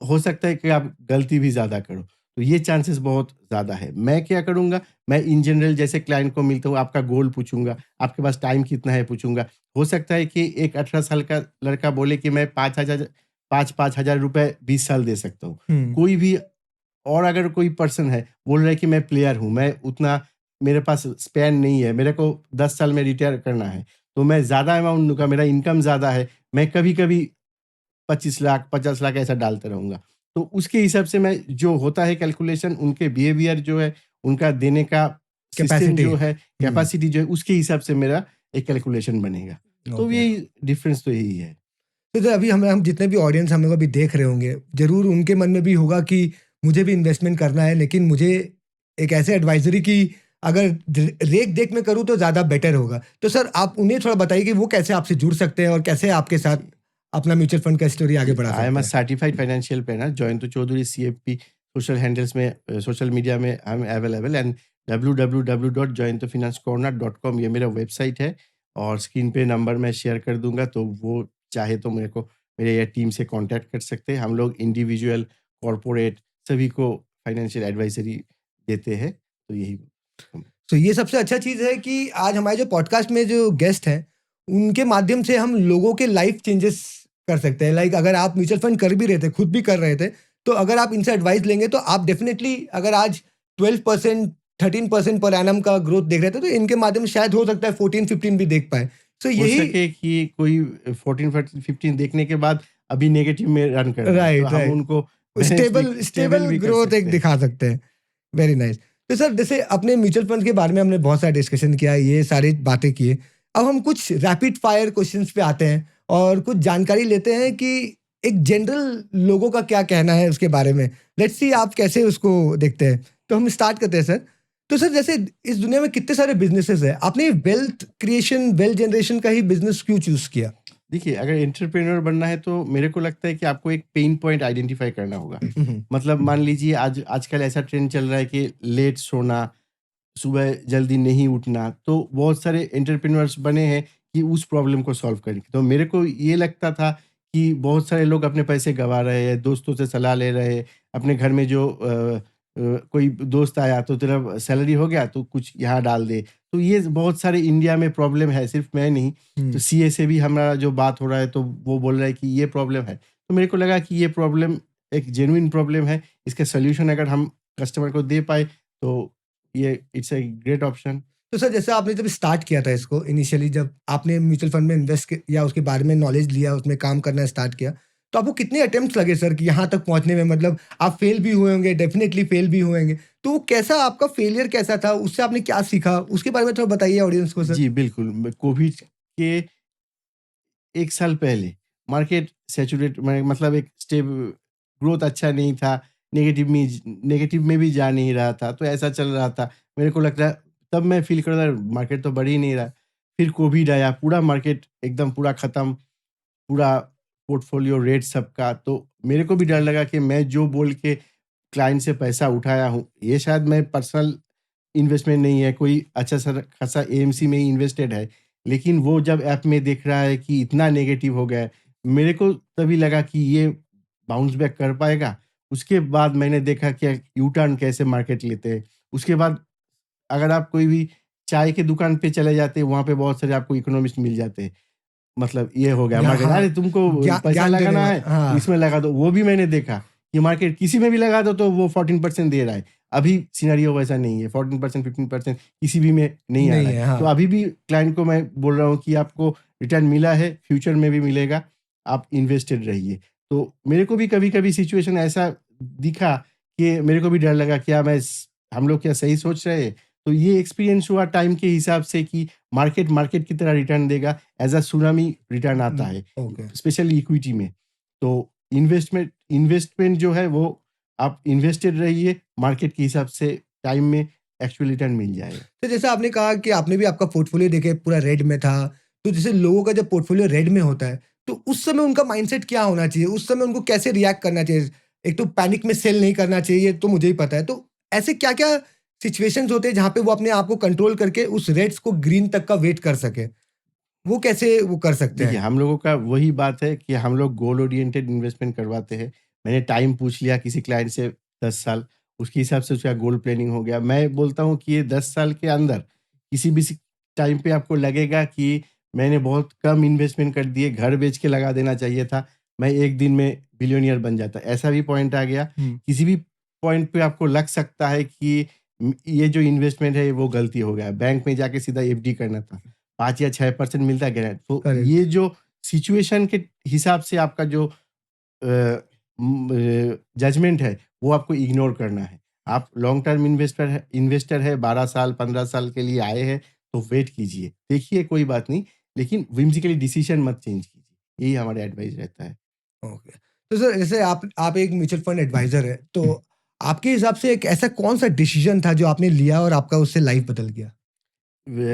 हो सकता है कि आप गलती भी ज़्यादा करो, तो ये चांसेस बहुत ज़्यादा है। मैं क्या करूँगा, मैं इन जनरल जैसे क्लाइंट को मिलता हूँ, आपका गोल पूछूँगा, आपके पास टाइम कितना है पूछूँगा। हो सकता है कि एक 18 साल का लड़का बोले कि मैं 5-5 हज़ार रुपए 20 साल दे सकता हूँ। कोई भी और अगर कोई पर्सन है, बोल रहा है कि मैं प्लेयर हूँ, मैं उतना मेरे पास स्पैन नहीं है, मेरे को 10 साल में रिटायर करना है, तो मैं ज़्यादा अमाउंट दूँगा, मेरा इनकम ज़्यादा है, मैं कभी-कभी 25 लाख, 50 लाख ऐसा डालता रहूँगा। तो उसके हिसाब से मैं जो होता है कैलकुलेशन, उनके बिहेवियर जो है, उनका देने का सिस्टम कैपेसिटी। जो है, कैपेसिटी जो है, उसके हिसाब से मेरा एक कैलकुलेशन बनेगा। तो ओके। यही डिफरेंस तो यही है। तो जो अभी हम जितने भी ऑडियंस हम लोग अभी देख रहे होंगे, ज़रूर उनके मन में भी होगा कि मुझे भी इन्वेस्टमेंट करना है, लेकिन मुझे एक ऐसे एडवाइज़री की अगर रेख देख में करूँ तो ज़्यादा बेटर होगा। तो सर आप उन्हें थोड़ा बताइए कि वो कैसे आपसे जुड़ सकते हैं और कैसे आपके साथ अपना म्यूचुअल फंड का स्टोरी आगे बढ़ा आई एम सकते अ हैं? Certified financial planner, Jayant Chaudhary CFP, social handles में सोशल मीडिया में I am available and www.jointofinancecorner.com ये मेरा वेबसाइट है और स्क्रीन पे नंबर मैं शेयर कर दूंगा, तो वो चाहे तो मेरे को मेरे या टीम से कांटेक्ट कर सकते हैं। हम लोग इंडिविजुअल, कॉरपोरेट सभी को फाइनेंशियल एडवाइजरी देते हैं, तो यही। तो ये सबसे अच्छा चीज़ है कि आज हमारे जो पॉडकास्ट में जो गेस्ट हैं, उनके माध्यम से हम लोगों के लाइफ चेंजेस कर सकते हैं। लाइक अगर आप म्यूचुअल फंड कर भी रहे थे, खुद भी कर रहे थे, तो अगर आप इनसे एडवाइस लेंगे तो आप डेफिनेटली अगर आज 12%, 13% पर एनम का ग्रोथ देख रहे थे, तो इनके माध्यम से शायद हो सकता है 14-15 भी देख पाए। तो हो यही सके कि कोई 14-15 देखने के बाद अभी नेगेटिव में रन कर रहा है, तो राइट, हम राइट। उनको बैलेंस भी स्टेबल स्टेबल स्टेबल भी कर ग्रोथ एक सकते हैं। दिखा सकते हैं। Very nice. तो सर जैसे अपने म्यूचुअल फंड के बारे में हमने बहुत सारा डिस्कशन किया, ये सारी बातें किए। अब हम कुछ रैपिड फायर क्वेश्चंस पे आते हैं और कुछ जानकारी लेते हैं कि एक जनरल लोगों का क्या कहना है उसके बारे में। लेट्स सी आप कैसे उसको देखते हैं। तो हम स्टार्ट करते हैं सर। तो सर जैसे इस दुनिया में कितने सारे बिजनेसेस हैं, आपने वेल्थ क्रिएशन, वेल्थ जनरेशन का ही बिजनेस क्यों चूज किया? देखिए, अगर एंटरप्रेन्योर बनना है तो मेरे को लगता है कि आपको एक पेन पॉइंट आइडेंटिफाई करना होगा। मतलब मान लीजिए आजकल ऐसा ट्रेंड चल रहा है कि लेट सोना, सुबह जल्दी नहीं उठना, तो बहुत सारे एंटरप्रेन्योर्स बने हैं कि उस प्रॉब्लम को सॉल्व करें। तो मेरे को ये लगता था कि बहुत सारे लोग अपने पैसे गँवा रहे हैं, दोस्तों से सलाह ले रहे हैं, अपने घर में जो कोई दोस्त आया तो तेरा सैलरी हो गया तो कुछ यहाँ डाल दे। तो ये बहुत सारे इंडिया में प्रॉब्लम है, सिर्फ मैं नहीं। तो सीए से भी हमारा जो बात हो रहा है तो वो बोल रहा है कि ये प्रॉब्लम है। तो मेरे को लगा कि ये प्रॉब्लम एक जेन्युइन प्रॉब्लम है, इसका सॉल्यूशन अगर हम कस्टमर को दे पाए तो ये इट्स अ ग्रेट ऑप्शन। तो सर जैसे आपने जब स्टार्ट किया था इसको इनिशियली, जब आपने म्यूचुअल फंड में इन्वेस्ट या उसके बारे में नॉलेज लिया, उसमें काम करना स्टार्ट किया, तो आपको कितने अटेम्प्ट्स लगे सर कि यहाँ तक पहुँचने में? मतलब आप फेल भी हुए होंगे, डेफिनेटली फेल भी हुए होंगे। तो वो कैसा आपका फेलियर कैसा था? उससे आपने क्या सीखा? उसके बारे में थोड़ा बताइए ऑडियंस को सर। जी, बिल्कुल। कोविड के 1 साल पहले मार्केट सैचुरेट में, मतलब एक ग्रोथ अच्छा नहीं था, नेगेटिव में भी जा नहीं रहा था, तो ऐसा चल रहा था। मेरे को लगता है तब मैं फ़ील कर रहा था मार्केट तो बढ़ ही नहीं रहा। फिर कोविड आया, पूरा मार्केट एकदम पूरा ख़त्म, पूरा पोर्टफ़ोलियो रेट सबका, तो मेरे को भी डर लगा कि मैं जो बोल के क्लाइंट से पैसा उठाया हूँ, ये शायद मैं पर्सनल इन्वेस्टमेंट नहीं है, कोई अच्छा सा खासा एएमसी में ही इन्वेस्टेड है। लेकिन वो जब ऐप में देख रहा है कि इतना नेगेटिव हो गया है, मेरे को तभी लगा कि ये बाउंस बैक कर पाएगा। उसके बाद मैंने देखा कि यू टर्न कैसे मार्केट लेते हैं। उसके बाद अगर आप कोई भी चाय की दुकान पे चले जाते हैं, वहाँ पे बहुत सारे आपको इकोनॉमिस्ट मिल जाते हैं। मतलब ये हो गया या मार्केट, हाँ, अरे तुमको पैसा ज्ञान देने लगाना वाले, है, तो हाँ। इसमें लगा दो। वो भी मैंने देखा कि मार्केट किसी में भी लगा दो तो वो 14% दे रहा है। अभी सिनेरियो वैसा नहीं है, 14% 15% किसी भी में नहीं आ नहीं रहा है। है, तो हाँ। अभी भी क्लाइंट को मैं बोल रहा हूँ कि आपको रिटर्न मिला है, फ्यूचर में भी मिलेगा, आप इन्वेस्टेड रहिए। तो मेरे को भी कभी-कभी सिचुएशन ऐसा दिखा कि मेरे को भी डर लगा, क्या हम लोग क्या सही सोच रहे हैं? तो ये एक्सपीरियंस हुआ टाइम के हिसाब से कि मार्केट मार्केट की तरह रिटर्न देगा, एज़ अ सुनामी रिटर्न आता है, ओके। स्पेशली इक्विटी में। तो इन्वेस्टमेंट जो है वो आप इन्वेस्टेड रहिए, मार्केट के हिसाब से टाइम में एक्चुअल रिटर्न मिल जाएगा। तो जैसे आपने कहा कि आपने भी आपका पोर्टफोलियो देखे पूरा रेड में था, तो जैसे लोगों का जब पोर्टफोलियो रेड में होता है, तो उस समय उनका माइंडसेट क्या होना चाहिए? उस समय उनको कैसे रिएक्ट करना चाहिए? एक तो पैनिक में सेल नहीं करना चाहिए, ये तो मुझे ही पता है। तो ऐसे क्या-क्या सिचुएशंस होते हैं जहाँ पे वो अपने आप को कंट्रोल करके उस रेड्स को ग्रीन तक का वेट कर सके? वो कैसे वो कर सकते देखिए हैं? हम लोगों का वही बात है कि हम लोग गोल ओरिएंटेड इन्वेस्टमेंट करवाते हैं। मैंने टाइम पूछ लिया किसी क्लाइंट से 10 साल, उसके हिसाब से उसका गोल प्लानिंग हो गया। मैं बोलता हूँ कि ये 10 साल के अंदर किसी भी टाइम पे आपको लगेगा कि मैंने बहुत कम इन्वेस्टमेंट कर दिए, घर बेच के लगा देना चाहिए था, मैं 1 दिन में बिलियनियर बन जाता। ऐसा भी पॉइंट आ गया। हुँ, किसी भी पॉइंट पे आपको लग सकता है कि ये जो इन्वेस्टमेंट है वो गलती हो गया। बैंक में जाके सीधा एफडी करना था। 5 या 6% मिलता है ग्रेड। तो करेक्ट। ये जो सिचुएशन के हिसाब से आपका जो जजमेंट है, वो आपको इग्नोर करना है। आप लॉन्ग टर्म इन्वेस्टर है 12 साल, 15 साल के लिए आए हैं, तो वेट कीजिए। देखिए कोई बात नहीं, लेकिन व्हिम्सिकली डिसीजन मत चेंज कीजिए। यही हमारा एडवाइस रहता है। ओके। तो सर जैसे आप एक म्यूचुअल फंड एडवाइज़र हैं, तो आपके हिसाब से एक ऐसा कौन-सा डिसीज़न था जो आपने लिया और आपका उससे लाइफ़ बदल गया?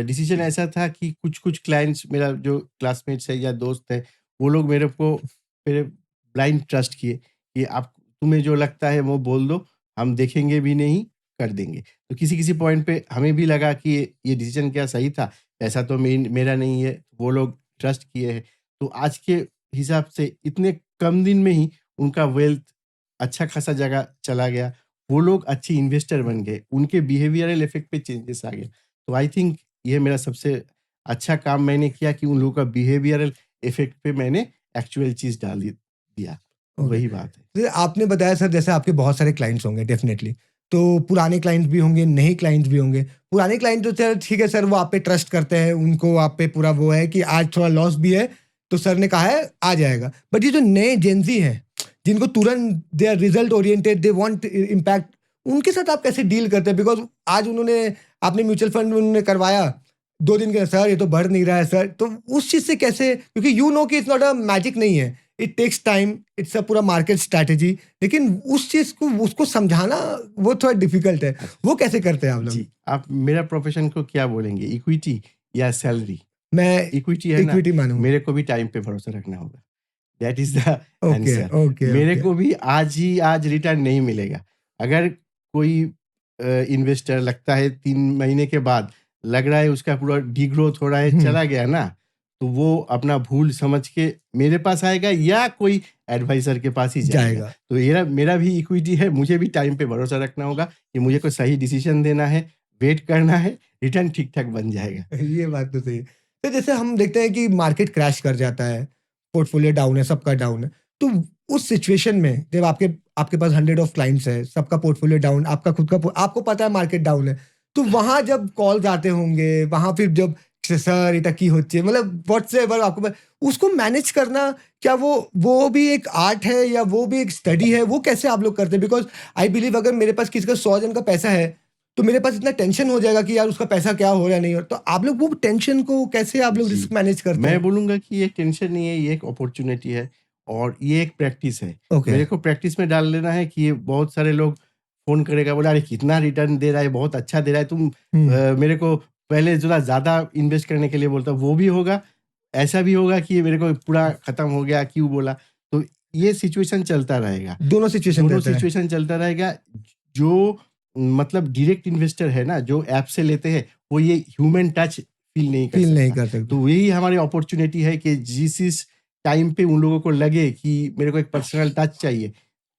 डिसीजन ऐसा था कि कुछ-कुछ क्लाइंट्स मेरा जो क्लासमेट्स है या दोस्त है, वो लोग मेरे ब्लाइंड ट्रस्ट किए कि आप तुम्हें जो लगता है वो बोल दो, हम देखेंगे भी नहीं, कर देंगे। तो किसी-किसी पॉइंट पे हमें भी लगा कि ये डिसीजन क्या सही था? ऐसा तो मेरा नहीं है, वो लोग ट्रस्ट किए हैं। तो आज के हिसाब से इतने कम दिन में ही उनका वेल्थ अच्छा खासा जगह चला गया। वो लोग अच्छे इन्वेस्टर बन गए, उनके बिहेवियरल इफेक्ट पे चेंजेस आ गया। तो आई थिंक ये मेरा सबसे अच्छा काम मैंने किया कि उन लोगों का बिहेवियरल इफेक्ट पे मैंने एक्चुअल चीज़ डाल दिया। तो ओके। वही बात है। जैसे आपने बताया सर जैसे आपके बहुत सारे क्लाइंट्स होंगे डेफ़िनेटली। तो पुराने क्लाइंट्स भी होंगे, नए क्लाइंट्स भी होंगे। पुराने क्लाइंट तो चलो ठीक है सर वो आप पे ट्रस्ट करते हैं, उनको आप पे पूरा वो है कि आज थोड़ा लॉस भी है, तो सर ने कहा है आ जाएगा। बट ये जो नए जेन ज़ी हैं, जिनको तुरंत they are result oriented, they want impact, उनके साथ आप कैसे डील करते हैं? बिकॉज़ आज आपने म्यूचुअल फंड में उन्होंने करवाया, 2 दिन के सर ये तो बढ़ नहीं रहा है सर, तो उस चीज़ से कैसे, क्योंकि यू नो कि इट्स नॉट अ मैजिक नहीं है। It takes time, it's a पूरा मार्केट स्ट्रैटेजी, लेकिन उस चीज़ को उसको समझाना वो थोड़ा डिफ़िकल्ट है। अच्छा, वो कैसे करते हैं आप लोग? जी, आप मेरा प्रोफ़ेशन को क्या बोलेंगे? इक्विटी या सैलरी? मैं इक्विटी है ना, इक्विटी मानूँगा। मेरे को भी टाइम पे भरोसा रखना होगा। That is the okay, answer. Okay, मेरे ओके। को भी आज ही आज रिटर्न नहीं मिलेगा। अगर कोई इन्वेस्टर लगता है 3 महीने के बाद लग रहा है उसका पूरा डिग्रोथ हो रहा है, हुँ, चला गया ना, तो वो अपना भूल समझ के मेरे पास आएगा या कोई एडवाइज़र के पास ही जाएगा। जाएगा। तो मेरा मेरा भी इक्विटी है, मुझे भी टाइम पे भरोसा रखना होगा कि मुझे कोई सही डिसीज़न देना है, वेट करना है, रिटर्न ठीक-ठाक बन जाएगा। ये बात तो सही है। तो जैसे हम देखते हैं कि मार्केट क्रैश कर जाता है, पोर्टफोलियो डाउन है, सबका डाउन है। तो उस सिचुएशन में जब आपके आपके पास 100 ऑफ क्लाइंट्स हैं, सबका पोर्टफोलियो डाउन, आपका खुद का आपको पता है मार्केट डाउन है। तो वहाँ जब कॉल्स आते होंगे, वहाँ फिर जब सर এটা কি হচ্ছে? मतलब व्हाट्सएवर आपको उसको मैनेज करना, क्या वो भी एक आर्ट है या वो भी एक स्टडी है? वो कैसे आप लोग करते हैं? बिकॉज़ आई बिलीव अगर मेरे पास किसी का 100 जन का पैसा है, तो मेरे पास इतना टेंशन हो जाएगा कि यार उसका पैसा क्या हो रहा है नहीं हो रहा। तो आप लोग वो टेंशन को कैसे आप लोग जी, रिस्क मैनेज करते मैं हैं? बोलूँगा कि ये टेंशन नहीं है, ये एक अपॉर्च्युनिटी है और ये एक प्रैक्टिस है। ओके। मेरे को प्रैक्टिस में डाल लेना है कि ये बहुत सारे लोग फ़ोन करेगा, बोला, "अरे! कितना रिटर्न दे रहा है, बहुत अच्छा दे रहा है, तुम हुँ, मेरे को पहले ज़रा ज़्यादा इन्वेस्ट करने के लिए बोलता।" वो भी होगा, ऐसा भी होगा कि ये मेरे को पूरा खत्म हो गया, क्यों बोला? तो ये सिचुएशन चलता रहेगा। दोनों सिचुएशन दोनों रहता है। सिचुएशन चलता रहेगा। जो मतलब डायरेक्ट इन्वेस्टर है ना, जो ऐप से लेते हैं, वो ये ह्यूमन टच फ़ील नहीं कर फ़ील नहीं सकता। कर सकते। तो यही हमारी अपॉर्च्युनिटी है कि जिस टाइम पे उन लोगों को लगे कि मेरे को एक पर्सनल टच चाहिए,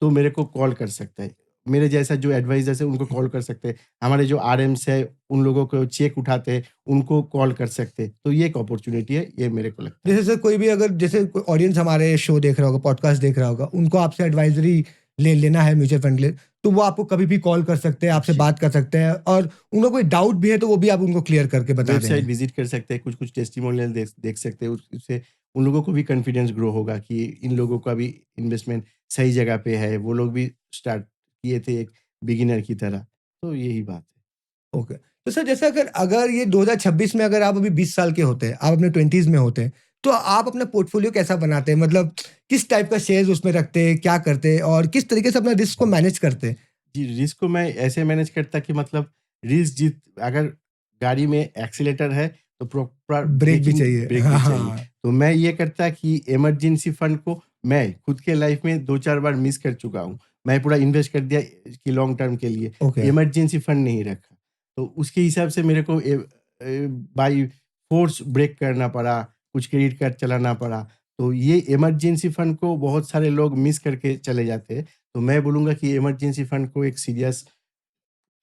तो मेरे को कॉल कर सकता है। मेरे जैसा जो एडवाइज़र्स है उनको कॉल कर सकते हैं। हमारे जो आरएम्स है उन लोगों को चेक उठाते हैं, उनको कॉल कर सकते हैं। तो ये एक अपॉर्च्युनिटी है, ये मेरे को लगता है। जैसे सर कोई भी अगर जैसे कोई ऑडियंस हमारे शो देख रहा होगा, पॉडकास्ट देख रहा होगा, उनको आपसे एडवाइज़री लेना है म्यूचुअल फंड के लिए, तो वो आपको कभी भी कॉल कर सकते हैं, आपसे जी। बात कर सकते हैं और उनका कोई डाउट भी है तो वो भी आप उनको क्लियर करके बता वेबसाइट देंगे। विज़िट कर सकते हैं, कुछ-कुछ टेस्टिमोनियल देख देख सकते हैं। उस उससे उन लोगों को भी कॉन्फिडेंस ग्रो होगा कि इन लोगों का भी इन्वेस्टमेंट सही जगह पे है। वो लोग भी स्टार्ट किए थे एक बिगिनर की तरह। तो यही बात है। ओके। तो सर जैसे अगर अगर ये 2026 में अगर आप अभी 20 साल के होते हैं, आप अपने 20s में होते हैं, तो आप अपना पोर्टफोलियो कैसा बनाते हैं? मतलब किस टाइप का शेयर्स उसमें रखते हैं, क्या करते हैं और किस तरीके से अपना रिस्क को मैनेज करते हैं? जी, रिस्क को मैं ऐसे मैनेज करता कि मतलब रिस्क अगर गाड़ी में एक्सीलेटर है तो प्रॉपर ब्रेक भी चाहिए। ब्रेक हाँ, भी चाहिए। हाँ। तो मैं ये करता कि इमरजेंसी फंड को मैं खुद के लाइफ में 2-4 बार मिस कर चुका हूँ। मैं पूरा इन्वेस्ट कर दिया कि लॉन्ग टर्म के लिए, ओके, इमरजेंसी फंड नहीं रखा। तो उसके हिसाब से मेरे को बाय फ़ोर्स ब्रेक करना पड़ा। कुछ क्रेडिट कार्ड चलाना पड़ा। तो ये इमरजेंसी फंड को बहुत सारे लोग मिस करके चले जाते हैं। तो मैं बोलूँगा कि इमरजेंसी फंड को एक सीरियस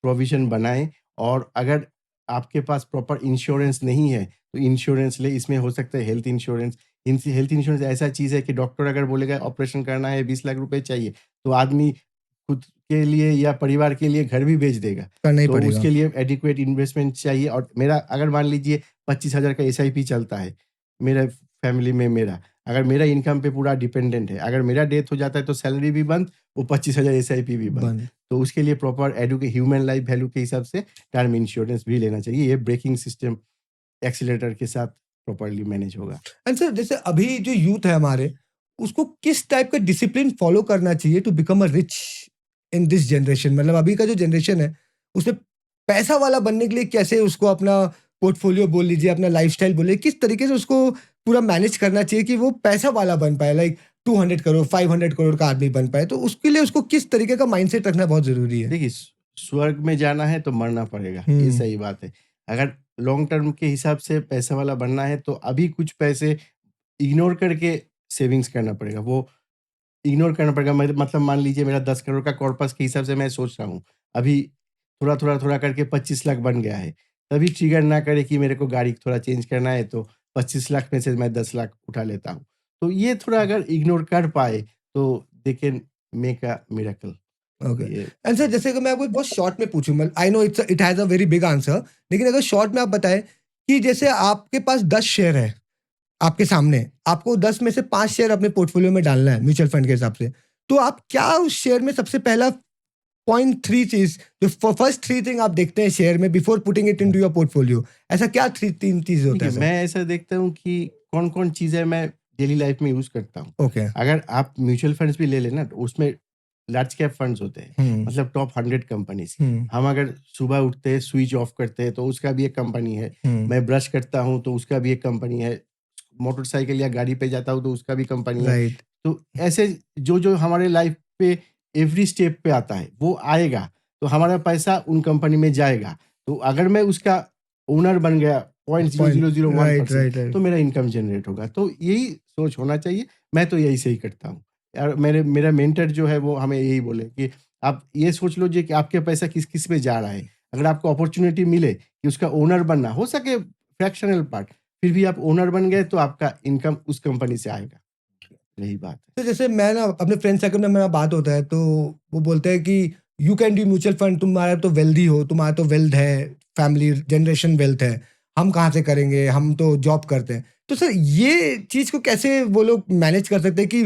प्रोविज़न बनाएँ, और अगर आपके पास प्रॉपर इंश्योरेंस नहीं है, तो इंश्योरेंस लें। इसमें हो सकता है हेल्थ इंश्योरेंस। हेल्थ इंश्योरेंस ऐसा चीज़ है कि डॉक्टर अगर बोलेगा ऑपरेशन करना है, 20 लाख रुपए चाहिए, तो आदमी खुद के लिए या परिवार के लिए घर भी बेच देगा। करना ही तो पड़ेगा। उसके लिए एडिक्वेट इन्वेस्टमेंट चाहिए। और मेरा अगर मान लीजिए 25,000 का एसआईपी चलता है, मेरा फैमिली में अगर मेरा इनकम पे पूरा डिपेंडेंट है, अगर मेरा डेथ हो जाता है तो सैलरी भी बंद, वो 25,000 एसआईपी भी बंद। बंद। तो उसके लिए प्रॉपर ह्यूमन लाइफ वैल्यू के हिसाब से टर्म इंश्योरेंस भी लेना चाहिए। ये ब्रेकिंग सिस्टम एक्सीलरेटर के साथ प्रॉपर्ली मैनेज होगा। एंड सर जैसे अभी जो यूथ है हमारे, उसको किस टाइप का डिसिप्लिन फॉलो करना चाहिए to become a rich in this generation? मतलब अभी का जो जनरेशन है, उसमें पैसा वाला बनने के लिए कैसे उसको अपना पोर्टफोलियो बोल लीजिए, अपना लाइफस्टाइल बोलिए, किस तरीके से उसको पूरा मैनेज करना चाहिए कि वो पैसा वाला बन पाए, लाइक 200 करोड़ 500 करोड़ का आदमी बन पाए? तो उसके लिए उसको किस तरीके का माइंडसेट रखना बहुत जरूरी है? देखिए, स्वर्ग में जाना है तो मरना पड़ेगा, ये हम्म। सही बात है। अगर लॉन्ग टर्म के हिसाब से पैसा वाला बनना है तो अभी कुछ पैसे इग्नोर करके सेविंग्स करना पड़ेगा। वो इग्नोर करना पड़ेगा। मतलब मान लीजिए मेरा 10 करोड़ का कॉर्पस के हिसाब से मैं सोच रहा हूँ, अभी थोड़ा करके 25 लाख बन गया है। तभी ट्रिगर ना करे कि मेरे को गाड़ी थोड़ा चेंज करना है, तो 25 लाख में से मैं 10 लाख उठा लेता हूँ। तो ये थोड़ा अगर इग्नोर कर पाए तो they can make a miracle. Okay. ये एंड सर जैसे कि मैं आपको बहुत शॉर्ट में पूछूं, I know it has a very big answer, लेकिन अगर शॉर्ट में आप बताएं कि जैसे आपके पास 10 शेयर है आपके सामने, आपको 10 में से 5 शेयर अपने पोर्टफोलियो में डालना है म्यूचुअल फंड के हिसाब से, तो आप क्या उस शेयर में सबसे पहला पॉइंट 3 चीज, जो फर्स्ट 3 थिंग आप देखते हैं शेयर में before putting it into your portfolio, ऐसा क्या 3 चीज होता देखिए, है सर? मैं ऐसा देखता हूँ कि कौन-कौन चीज़ें मैं डेली लाइफ में यूज़ करता हूँ। ओके। अगर आप म्यूचुअल फंड्स भी ले लेना, तो उसमें लार्ज कैप फंड्स होते हैं, हम्म। मतलब टॉप 100 कंपनीज़। हम्म। हम अगर सुबह उठते हैं, स्विच ऑफ करते हैं, तो उसका भी एक कंपनी है। हम्म। मैं ब्रश करता हूँ, तो उसका भी एक कंपनी है। मोटरसाइकिल या गाड़ी पे जाता हूँ, तो उसका भी कंपनी है। राइट। तो ऐसे जो हमारे लाइफ पे एवरी स्टेप पे आता है, वो आएगा, तो हमारा पैसा उन कंपनी में जाएगा। तो अगर मैं उसका ओनर बन गया पॉइंट। Right 0.0001%, right right. तो मेरा इनकम जनरेट होगा। तो यही सोच होना चाहिए। मैं तो यही से ही करता हूँ। यार मेरा मेंटर जो है वो हमें यही बोले कि आप ये सोच लीजिए कि आपका पैसा किस-किस पे जा रहा है। अगर आपको अपॉर्च्युनिटी मिले कि उसका ओनर बनना, हो सके फ्रैक्शनल पार्ट, फिर भी आप ओनर बन गए तो आपका इनकम उस कंपनी से आएगा। यही बात है। तो जैसे मैं ना अपने फ्रेंड सर्कल में मेरा बात होता है, तो वो बोलते हैं कि you can do mutual fund, तुम्हारा तो वेल्दी हो, तुम्हारा तो वेल्थ है, फैमिली जनरेशन वेल्थ है, हम कहाँ से करेंगे, हम तो जॉब करते हैं। तो सर ये चीज को कैसे वो लोग मैनेज कर सकते हैं कि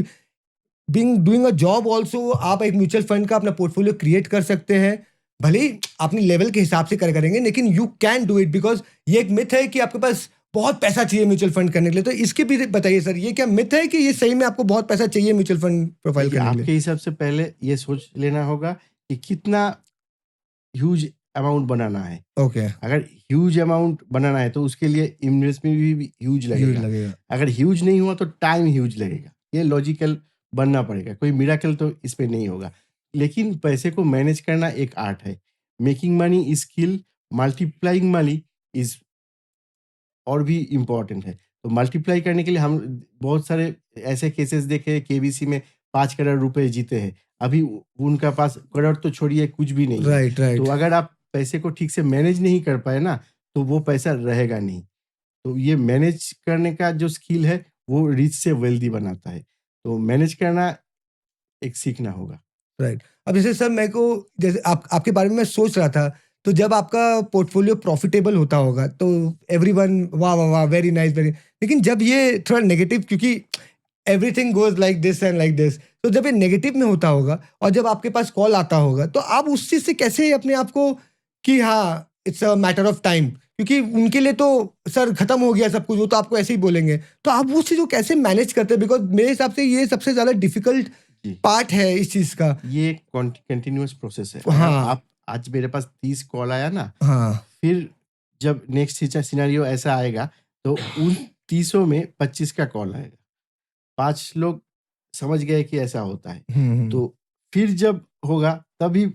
being doing a job also आप एक म्यूचुअल फंड का अपना पोर्टफोलियो क्रिएट कर सकते हैं, भले ही अपनी लेवल के हिसाब से करेंगे, लेकिन you can do it, because ये एक मिथ है कि आपके पास बहुत पैसा चाहिए म्यूचुअल फंड करने के लिए। तो इसके भी बताइए सर, ये क्या मिथ है कि ये सही में आपको बहुत पैसा चाहिए म्यूचुअल फंड प्रोफाइल देखिए, करने के लिए? आपके हिसाब से पहले ये सोच लेना होगा कि कितना ह्यूज अमाउंट बनाना है। ओके। अगर ह्यूज अमाउंट बनाना है तो उसके लिए इन्वेस्टमेंट भी ह्यूज यूज लगेगा। लगेगा। अगर ह्यूज नहीं हुआ तो टाइम ह्यूज लगेगा। ये लॉजिकल बनना पड़ेगा। कोई मिरेकल तो इसमें नहीं होगा। लेकिन पैसे को मैनेज करना एक आर्ट है। Making money is skill, multiplying money is और भी इम्पोर्टेंट है। तो मल्टीप्लाई करने के लिए हम बहुत सारे ऐसे केसेस देखे हैं, केबीसी में 5 करोड़ रुपए जीते हैं। अभी उनका पास करोड़ तो छोड़िए, कुछ भी नहीं है। राइट तो राइट। अगर आप पैसे को ठीक से मैनेज नहीं कर पाए ना, तो वो पैसा रहेगा नहीं। तो ये मैनेज करने का जो स्किल है, वो रिच से वेल्दी बनाता है। तो मैनेज करना एक सीखना होगा। राइट। अब जैसे सर मेरे को, जैसे आपके बारे में मैं सोच रहा था, तो जब आपका पोर्टफोलियो प्रॉफिटेबल होता होगा तो एवरीवन वाह वाह वाह वेरी नाइस वेरी, लेकिन जब ये थोड़ा नेगेटिव, क्योंकि everything goes like this and like this, तो जब ये नेगेटिव में होता होगा और जब आपके पास कॉल आता होगा, तो आप उस चीज से कैसे अपने आप को, कि हाँ it's a matter of time, क्योंकि उनके लिए तो सर खत्म हो गया सब कुछ, वो तो आपको ऐसे ही बोलेंगे, तो आप उस चीज को कैसे मैनेज करते हैं? बिकॉज मेरे हिसाब से ये सबसे ज्यादा डिफिकल्ट जी। पार्ट है इस चीज का। ये कंटिन्यूअस प्रोसेस है। अगर हाँ। आप आज मेरे पास 30 कॉल आया ना, हाँ। फिर जब नेक्स्ट सिनेरियो ऐसा आएगा, तो उन 30 में 25 का कॉल आएगा। 5 लोग समझ गए कि ऐसा होता है। हम्म। तो फिर जब होगा तभी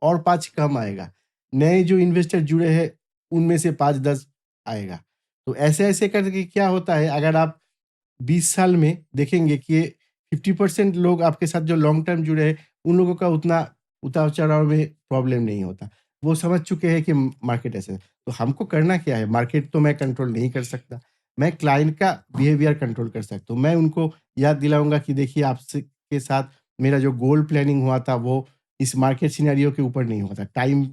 और 5 कम आएगा। नए जो इन्वेस्टर जुड़े हैं, उनमें से 5-10 आएगा। तो ऐसे-ऐसे करके क्या होता है, अगर आप 20 साल में देखेंगे कि 50% लोग आपके साथ जो लॉन्ग टर्म जुड़े हैं, उन लोगों का उतना उतार-चढ़ाव में प्रॉब्लम नहीं होता। वो समझ चुके हैं कि मार्केट ऐसे है। तो हमको करना क्या है? मार्केट तो मैं कंट्रोल नहीं कर सकता। मैं क्लाइंट का बिहेवियर कंट्रोल कर सकता हूँ। मैं उनको याद दिलाऊँगा कि देखिए आपसे के साथ मेरा जो गोल प्लानिंग हुआ था, वो इस मार्केट सिनेरियो के ऊपर नहीं हुआ था। टाइम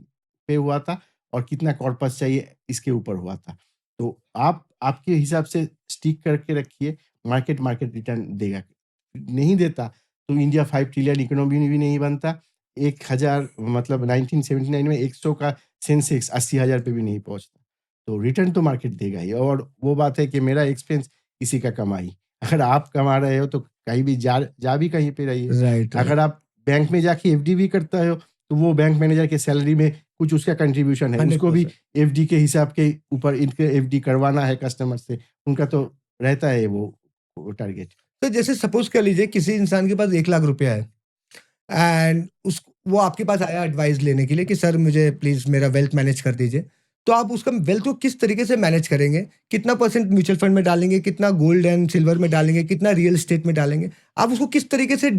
पे हुआ था और कितना कॉर्पस चाहिए इसके ऊपर हुआ था। तो आप आपके हिसाब से स्टिक करके रखिए, मार्केट रिटर्न देगा। नहीं देता तो इंडिया 5 ट्रिलियन इकोनॉमी भी नहीं बनता। 1000 मतलब 1979 में 100 का सेंसेक्स 80,000 पे भी नहीं पहुँचता। तो रिटर्न तो मार्केट देगा ही, और वो बात है कि मेरा एक्सपेंस किसी का कमाई। अगर आप कमा रहे हो तो कहीं भी जा भी कहीं पे रहिए। Right, right. अगर आप बैंक में जाके एफडी भी करते हो, तो वो बैंक मैनेजर के सैलरी में कुछ उसका कंट्रीब्यूशन है। उसको भी 100%। एफडी के हिसाब के ऊपर इनके एफडी करवाना है कस्टमर से, उनका तो रहता है वो टारगेट। तो जैसे सपोज़ कर लीजिए किसी इंसान के पास 1 लाख रुपया है एंड उस वो आपके पास आया एडवाइस लेने के लिए कि सर मुझे प्लीज़ मेरा वेल्थ मैनेज कर दीजिए। तो आप उसका वेल्थ को किस तरीके से मैनेज करेंगे? कितना परसेंट म्यूचुअल फंड में डालेंगे? कितना गोल्ड एंड सिल्वर में डालेंगे? कितना रियल एस्टेट में डालेंगे? आप उसको किस तरीके से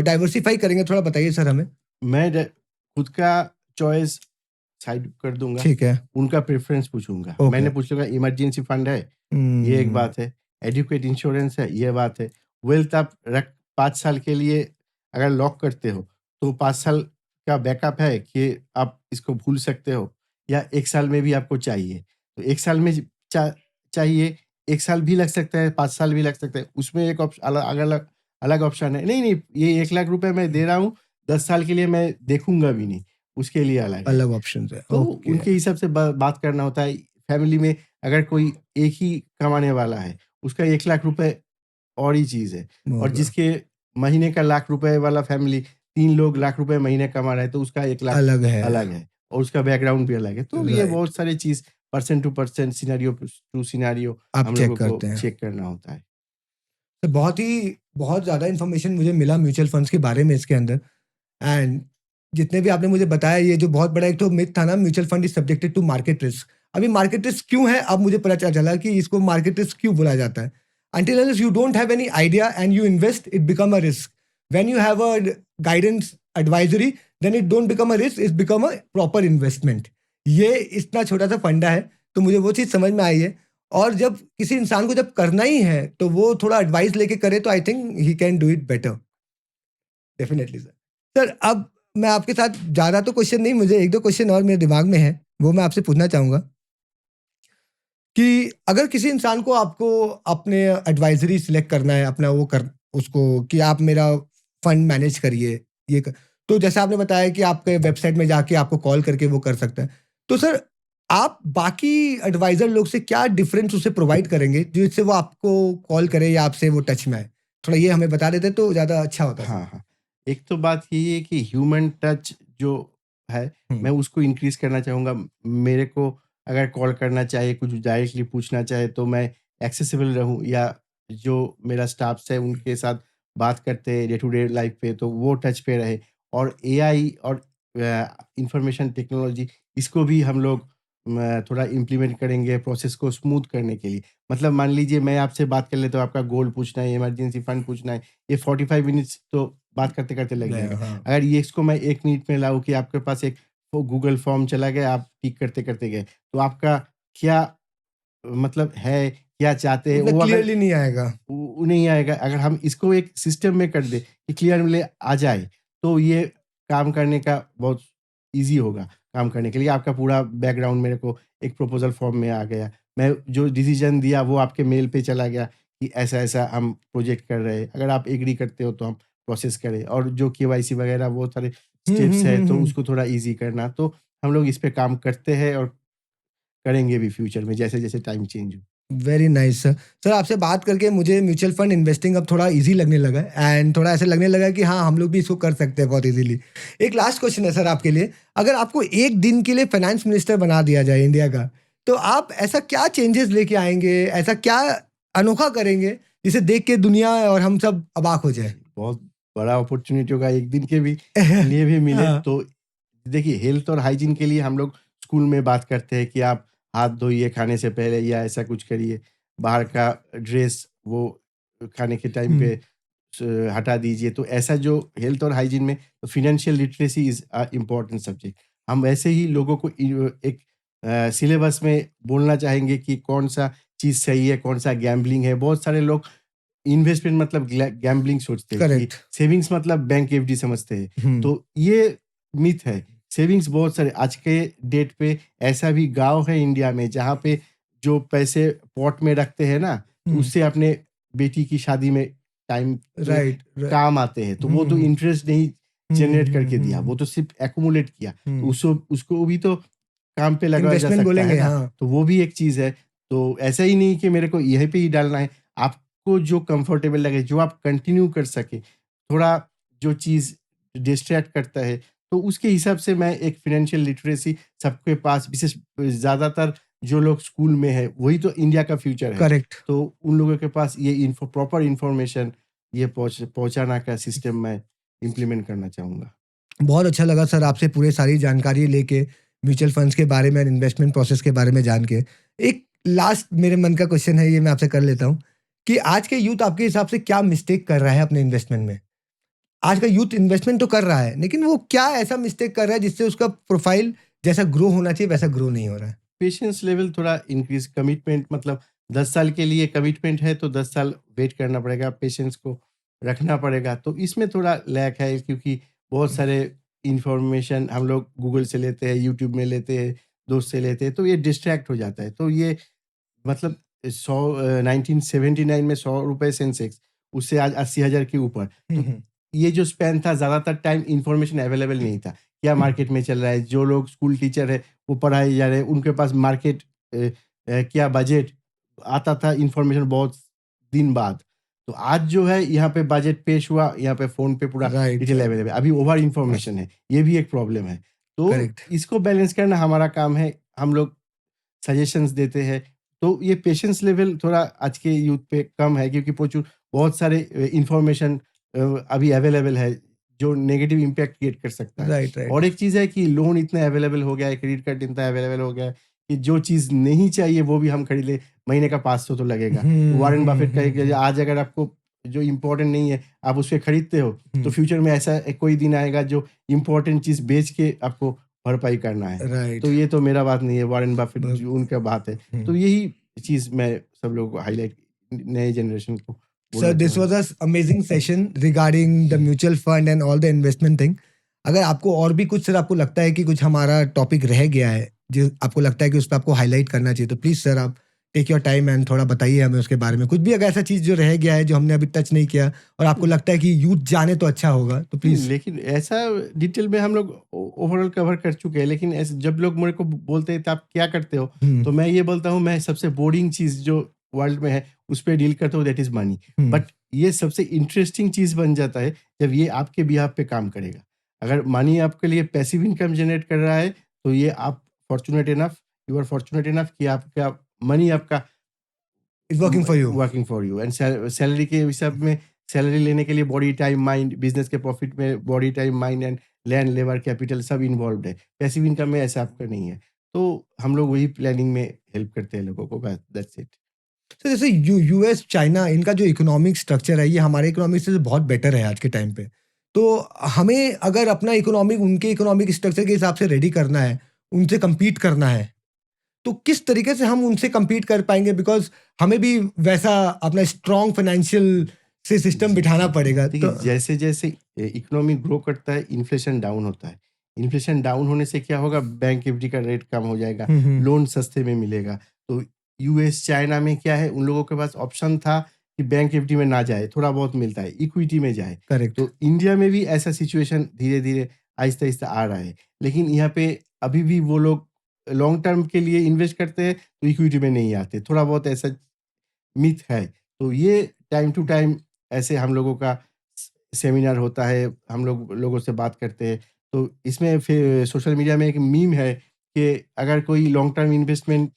डाइवर्सिफ़ाई करेंगे थोड़ा बताइए सर हमें? मैं ड खुद का चॉइस साइड कर दूँगा, ठीक है, उनका प्रेफ़रेंस पूछूँगा। ओके। मैंने पूछ लूँगा इमरजेंसी फंड है, ये एक हुँ, बात है। एडुकेट इंश्योरेंस है, ये बात है। वेल्थ आप रख 5 साल के लिए अगर लॉक करते हो, तो 5 साल का बैकअप है कि आप इसको भूल सकते हो, या 1 साल में भी आपको चाहिए। तो 1 साल में चाहिए, 1 साल भी लग सकता है, 5 साल भी लग सकता है। उसमें एक अलग ऑप्शन है। नहीं, नहीं, ये 1 लाख रुपए मैं दे रहा हूँ, 10 साल के लिए मैं देखूँगा भी नहीं, उसके लिए अलग है। अलग ऑप्शंस है, तो ओके। उनके हिसाब से ब बात करना होता है। फैमिली में अगर कोई एक ही कमाने वाला है, उसका 1 लाख रुपए और ही चीज़ है। और होगा, जिसके महीने का लाख रुपए वाला फैमिली 3 लोग लाख रुपए महीने कमा रहे हैं, तो उसका 1 लाख अलग है, अलग है और उसका बैकग्राउंड भी अलग है। तो ये राइट। बहुत सारी चीज़ person to person, scenario to scenario आप हम चेक लोगों को करते हैं। चेक करना होता है। तो बहुत ज़्यादा इन्फॉर्मेशन मुझे मिला म्यूचुअल फंड्स के बारे में इसके अंदर एंड जितने भी आपने मुझे बताया ये जो बहुत बड़ा एक तो मिथ था ना mutual fund is subjected to market risk. अभी मार्केट रिस्क क्यों है अब मुझे पता चला कि इसको मार्केट रिस्क क्यों बोला जाता है। Until unless you don't have any idea and you invest, it become a risk. When you have a guidance advisory, then it don't become a risk, it become a proper investment. ये इतना छोटा सा फंडा है तो मुझे वो चीज़ समझ में आई है। और जब किसी इंसान को जब करना ही है तो वो थोड़ा एडवाइस लेके करे तो I think he can do it better. Definitely sir. Sir अब मैं आपके साथ ज़्यादा तो क्वेश्चन नहीं, मुझे 1-2 क्वेश्चन और मेरे दिमाग में है, वो मैं आपसे पूछना चाहूँगा कि अगर किसी इंसान को आपको अपने एडवाइज़री सिलेक्ट करना है, अपना वो कर उसको कि आप मेरा फंड मैनेज करिए, ये क तो जैसे आपने बताया कि आपके वेबसाइट में जाके आपको कॉल करके वो कर सकता है। तो सर आप बाकी एडवाइज़र लोग से क्या डिफरेंस उसे प्रोवाइड करेंगे, जिससे वो आपको कॉल करे या आपसे वो टच में आए? थोड़ा ये हमें बता देते तो ज़्यादा अच्छा होता सर। हाँ, हाँ। एक तो बात यही है कि ह्यूमन टच जो है, हुँ। मैं उसको इंक्रीज़ करना चाहूँगा। मेरे को अगर कॉल करना चाहे, कुछ डायरेक्टली पूछना चाहे, तो मैं एक्सेसिबल रहूँ, या जो मेरा स्टाफ्स है उनके साथ बात करते हैं डे टू डे लाइफ़ पे, तो वो टच पे रहे। और एआई और इन्फॉर्मेशन टेक्नोलॉजी, इसको भी हम लोग थोड़ा इम्प्लीमेंट करेंगे प्रोसेस को स्मूथ करने के लिए। मतलब मान लीजिए मैं आपसे बात कर लेता हूँ, आपका गोल पूछना है, इमरजेंसी फंड पूछना है, ये 45 मिनट्स तो बात करते-करते लग गए, जाएगा। हाँ। अगर ये इसको मैं 1 मिनट में लाऊँ कि आपके पास एक वो गूगल फॉर्म चला गया, आप टिक करते-करते गए, तो आपका क्या मतलब है, क्या चाहते हैं, उतना वो अगर क्लियरली नहीं आएगा। वो नहीं आएगा। अगर हम इसको एक सिस्टम में कर दें कि क्लियरली आ जाए, तो ये काम करने का बहुत ईज़ी होगा, काम करने के लिए। आपका पूरा बैकग्राउंड मेरे को एक प्रपोज़ल फॉर्म में आ गया। मैं जो डिसीज़न दिया वो आपके मेल पे चला गया कि ऐसा-ऐसा हम प्रोजेक्ट कर रहे हैं। अगर आप एग्री करते हो तो हम प्रोसेस करें, और जो केवाईसी वगैरह वो सारे हुँ, हुँ, स्टेप्स है, हुँ, तो हुँ। उसको थोड़ा ईज़ी करना। तो हम लोग इस पे काम करते हैं और करेंगे भी फ्यूचर में, जैसे-जैसे टाइम चेंज हो। Very nice sir. सर आपसे बात करके मुझे म्यूचुअल फंड इन्वेस्टिंग अब थोड़ा ईज़ी लगने लगा है एंड थोड़ा ऐसा लगने लगा कि हाँ, हम लोग भी इसको कर सकते हैं बहुत ईज़िली। एक लास्ट क्वेश्चन है सर आपके लिए, अगर आपको 1 दिन के लिए फाइनेंस मिनिस्टर बना दिया जाए इंडिया का, तो आप ऐसा क्या चेंजेस लेके आएँगे? ऐसा क्या अनोखा करेंगे, जिसे देख के दुनिया और हम सब अबाक हो जाएँ? बहुत बड़ा अपॉर्च्युनिटी होगा, एक दिन के भी लिए भी मिले हाँ, तो। देखिए, हेल्थ और हाइजीन के लिए हम लोग स्कूल में बात करते हैं कि आप हाथ धोइए खाने से पहले या ऐसा कुछ करिए, बाहर का ड्रेस वो खाने के टाइम पे हटा दीजिए। तो ऐसा जो हेल्थ और हाइजीन में financial literacy is a important subject. हम ऐसे ही लोगों को एक सिलेबस में बोलना चाहेंगे कि कौन सा चीज़ सही है, कौन सा गैम्बलिंग है। बहुत सारे लोग इन्वेस्टमेंट मतलब गैम्बलिंग सोचते हैं कि करेक्ट। सेविंग्स मतलब बैंक एफडी समझते हैं। तो ये मिथ है। सेविंग्स बहुत सारे आज के डेट पे ऐसा भी गांव है इंडिया में जहाँ पे जो पैसे पॉट में रखते हैं ना, तो उससे अपने बेटी की शादी में टाइम पे राइट। काम आते हैं। तो वो तो इंटरेस्ट नहीं जनरेट करके दिया, वो तो सिर्फ एक्यूमुलेट किया। तो उसको भी तो काम पे लगाया जा इन्वेस्टमेंट सकता बोलेंगे, है ना। हाँ। तो वो भी एक चीज है। तो ऐसा ही नहीं कि मेरे को यहीं पे ही डालना है। आपको जो कंफर्टेबल लगे, जो आप कंटिन्यू कर सके, थोड़ा जो चीज डिस्ट्रैक्ट करता है, तो उसके हिसाब से मैं एक फाइनेंशियल लिटरेसी सबके पास, विशेष ज्यादातर जो लोग स्कूल में है वही तो इंडिया का फ्यूचर है। करेक्ट। तो उन लोगों के पास ये प्रॉपर इंफॉर्मेशन ये पहुंचाना का सिस्टम मैं इम्प्लीमेंट करना चाहूँगा। बहुत अच्छा लगा सर आपसे पूरे सारी जानकारी लेके, म्यूचुअल फंड्स के बारे में, इन्वेस्टमेंट प्रोसेस के बारे में जान के। एक लास्ट मेरे मन का क्वेश्चन है, ये मैं आपसे कर लेता हूँ कि आज के यूथ आपके हिसाब से क्या मिस्टेक कर रहा है अपने इन्वेस्टमेंट में? आज का यूथ इन्वेस्टमेंट तो कर रहा है, लेकिन वो क्या ऐसा मिस्टेक कर रहा है जिससे उसका प्रोफाइल जैसा ग्रो होना चाहिए वैसा ग्रो नहीं हो रहा है? पेशेंस लेवल थोड़ा इंक्रीज, कमिटमेंट मतलब 10 साल के लिए कमिटमेंट है तो 10 साल वेट करना पड़ेगा, पेशेंस को रखना पड़ेगा। तो इसमें थोड़ा लैक है क्योंकि बहुत सारे इंफॉर्मेशन हम लोग गूगल से लेते हैं, यूट्यूब में लेते हैं, दोस्त से लेते हैं, तो ये डिस्ट्रैक्ट हो जाता है। तो ये मतलब 1979 में 100 रुपए सेंसेक्स, उससे आज 80,000 के ऊपर। तो ये जो स्पैन था, ज़्यादातर टाइम इन्फॉर्मेशन अवेलेबल नहीं था। क्या मार्केट में चल रहा है, जो लोग स्कूल टीचर है वो पढ़ाए जा रहे हैं, उनके पास मार्केट क्या बजट आता था इन्फॉर्मेशन बहुत दिन बाद। तो आज जो है यहाँ पे बजट पेश हुआ, यहाँ पे फ़ोन पे पूरा राइट, डिटेल राइट। अवेलेबल है। अभी ओवर इन्फॉर्मेशन है, ये भी एक प्रॉब्लम है। तो करेक्ट। इसको बैलेंस करना हमारा काम है। हम लोग सजेशंस देते हैं। तो ये पेशेंस लेवल थोड़ा आज के यूथ पे कम है क्योंकि प्रचुर बहुत सारे इन्फॉर्मेशन अभी अवेलेबल है जो नेगेटिव इम्पैक्ट क्रिएट कर सकता है। Right, right. और एक चीज़ है कि लोन इतना अवेलेबल हो गया है, क्रेडिट कार्ड इतना अवेलेबल हो गया है कि जो चीज़ नहीं चाहिए वो भी हम खरीद ले, महीने का 500 तो लगेगा। वॉरेन बफेट का कि आज अगर आपको जो इम्पोर्टेंट नहीं है आप उससे खरीदते हो, तो फ्यूचर में ऐसा कोई दिन आएगा जो इम्पोर्टेंट चीज़ बेच के आपको भरपाई करना है। राइट। तो ये तो मेरा बात नहीं है, वॉरेन बफेट जो उनका बात है। तो यही चीज़ मैं सब लोगों को हाईलाइट, नए जनरेशन को Sir, बोलना this was चाहूँगा। a amazing session regarding the mutual fund and all the investment thing. अगर आपको और भी कुछ सर आपको लगता है कि कुछ हमारा टॉपिक रह गया है जो आपको लगता है कि उस पर आपको हाईलाइट करना चाहिए, तो प्लीज सर आप टेक योर टाइम एंड थोड़ा बताइए हमें उसके बारे में। कुछ भी अगर ऐसा चीज जो रह गया है जो हमने अभी टच नहीं किया और आपको लगता है कि यूथ जाने तो अच्छा होगा, तो प्लीज। लेकिन ऐसा डिटेल में हम लोग ओवरऑल कवर कर चुके हैं। लेकिन ऐसे जब लोग मेरे को बोलते हैं तो आप क्या करते हो, तो मैं ये बोलता हूँ मैं सबसे बोरिंग चीज़ जो वर्ल्ड में है उस पर डील करता हूँ, दैट इज़ मनी। बट ये सबसे इंटरेस्टिंग चीज़ बन जाता है जब ये आपके बिहाफ पे काम करेगा। अगर मनी आपके लिए पैसिव इनकम जनरेट कर रहा है तो ये आप fortunate enough, you are fortunate enough कि आपका मनी आपका is working for you. Working for you. And salary के हिसाब में सैलरी लेने के लिए बॉडी टाइम माइंड, बिजनेस के प्रॉफिट में body time mind and land labour capital सब इन्वॉल्व है। पैसिव इनकम में ऐसा आपका नहीं है। तो हम लोग वही प्लानिंग में हेल्प करते हैं लोगों को, बस दैट्स इट। तो जैसे यूएस चाइना इनका जो इकोनॉमिक स्ट्रक्चर है ये हमारे इकोनॉमिक से बहुत बेटर है आज के टाइम पे। तो हमें अगर अपना इकोनॉमिक उनके इकोनॉमिक स्ट्रक्चर के हिसाब से रेडी करना है, उनसे compete करना है, तो किस तरीके से हम उनसे compete कर पाएंगे? बिकॉज हमें भी वैसा अपना स्ट्रॉन्ग फाइनेंशियल से सिस्टम बिठाना पड़ेगा। देखिए, तो जैसे जैसे इकोनॉमी ग्रो करता है इन्फ्लेशन डाउन होता है। इन्फ्लेशन डाउन होने से क्या होगा, बैंक एफडी का रेट कम हो जाएगा, लोन सस्ते में मिलेगा। तो यूएस चाइना में क्या है, उन लोगों के पास ऑप्शन था कि बैंक एफडी में ना जाए, थोड़ा बहुत मिलता है, इक्विटी में जाए। करेक्ट। तो इंडिया में भी ऐसा सिचुएशन धीरे धीरे आहिस्ता आहिस्ता आ रहा है। लेकिन यहाँ पे अभी भी वो लोग लॉन्ग टर्म के लिए इन्वेस्ट करते हैं तो इक्विटी में नहीं आते, थोड़ा बहुत ऐसा मिथ है। तो ये टाइम टू टाइम ऐसे हम लोगों का सेमिनार होता है, हम लोग लोगों से बात करते हैं। तो इसमें फिर सोशल मीडिया में एक मीम है कि अगर कोई लॉन्ग टर्म इन्वेस्टमेंट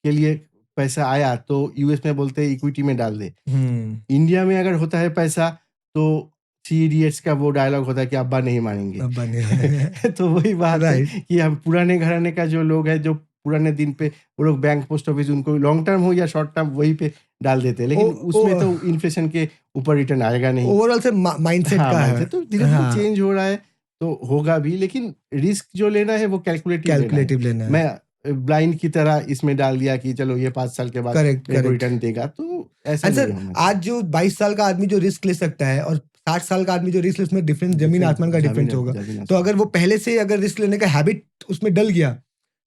के लिए पैसा आया तो यूएस में बोलते हैं इक्विटी में डाल दे। इंडिया में अगर होता है पैसा तो थ्री इडियट्स का वो डायलॉग होता है कि अब्बा नहीं मानेंगे। अब बने तो वही बात है राइट। कि हम पुराने घराने का जो लोग है जो पुराने दिन पे वो लोग बैंक पोस्ट ऑफिस उनको लॉन्ग टर्म हो या शॉर्ट टर्म वही पे डाल देते हैं, लेकिन उसमें तो इन्फ्लेशन के ऊपर रिटर्न आएगा नहीं। ओवरऑल से माइंडसेट हाँ, का है। mindset तो धीरे-धीरे चेंज हो रहा है, तो होगा भी, लेकिन रिस्क जो लेना है वो कैलकुलेटिव लेना है। मैं ब्लाइंड की तरह इसमें डाल दिया कि चलो ये 5 साल के बाद मेरे को रिटर्न देगा, तो ऐसा नहीं होना चाहिए। आज जो 22 साल का आदमी जो रिस्क ले सकता है और 60 साल का आदमी जो रिस्क ले, उसमें डिफरेंस जमीन आसमान का डिफरेंस होगा। तो अगर वो पहले से अगर रिस्क लेने का हैबिट उसमें डल गया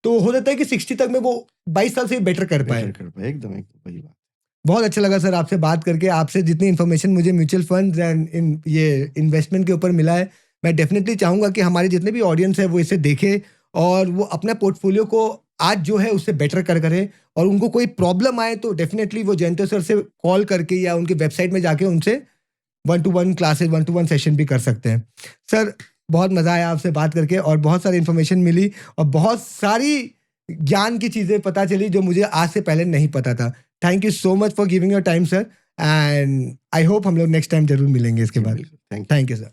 तो हो जाता है कि 60 तक में वो 22 साल से बेटर कर पाए। एकदम वही बात। बहुत अच्छा लगा सर आपसे बात करके। आपसे जितनी इन्फॉर्मेशन मुझे म्यूचुअल फंड एंड ये इन्वेस्टमेंट के ऊपर मिला है, मैं डेफिनेटली चाहूंगा कि हमारे जितने भी ऑडियंस है वो इसे देखे और वो अपने पोर्टफोलियो को आज जो है उससे बेटर करें, और उनको कोई प्रॉब्लम आए तो डेफिनेटली वो जयंत सर से कॉल करके या उनकी वेबसाइट में जाके उनसे 1-to-1 क्लासेस 1-to-1 सेशन भी कर सकते हैं। सर बहुत मज़ा आया आपसे बात करके और बहुत सारी इन्फॉर्मेशन मिली और बहुत सारी ज्ञान की चीज़ें पता चली जो मुझे आज से पहले नहीं पता था। Thank you so much for giving your time sir, and I hope हम लोग नेक्स्ट टाइम जरूर मिलेंगे इसके बाद। Thank you sir.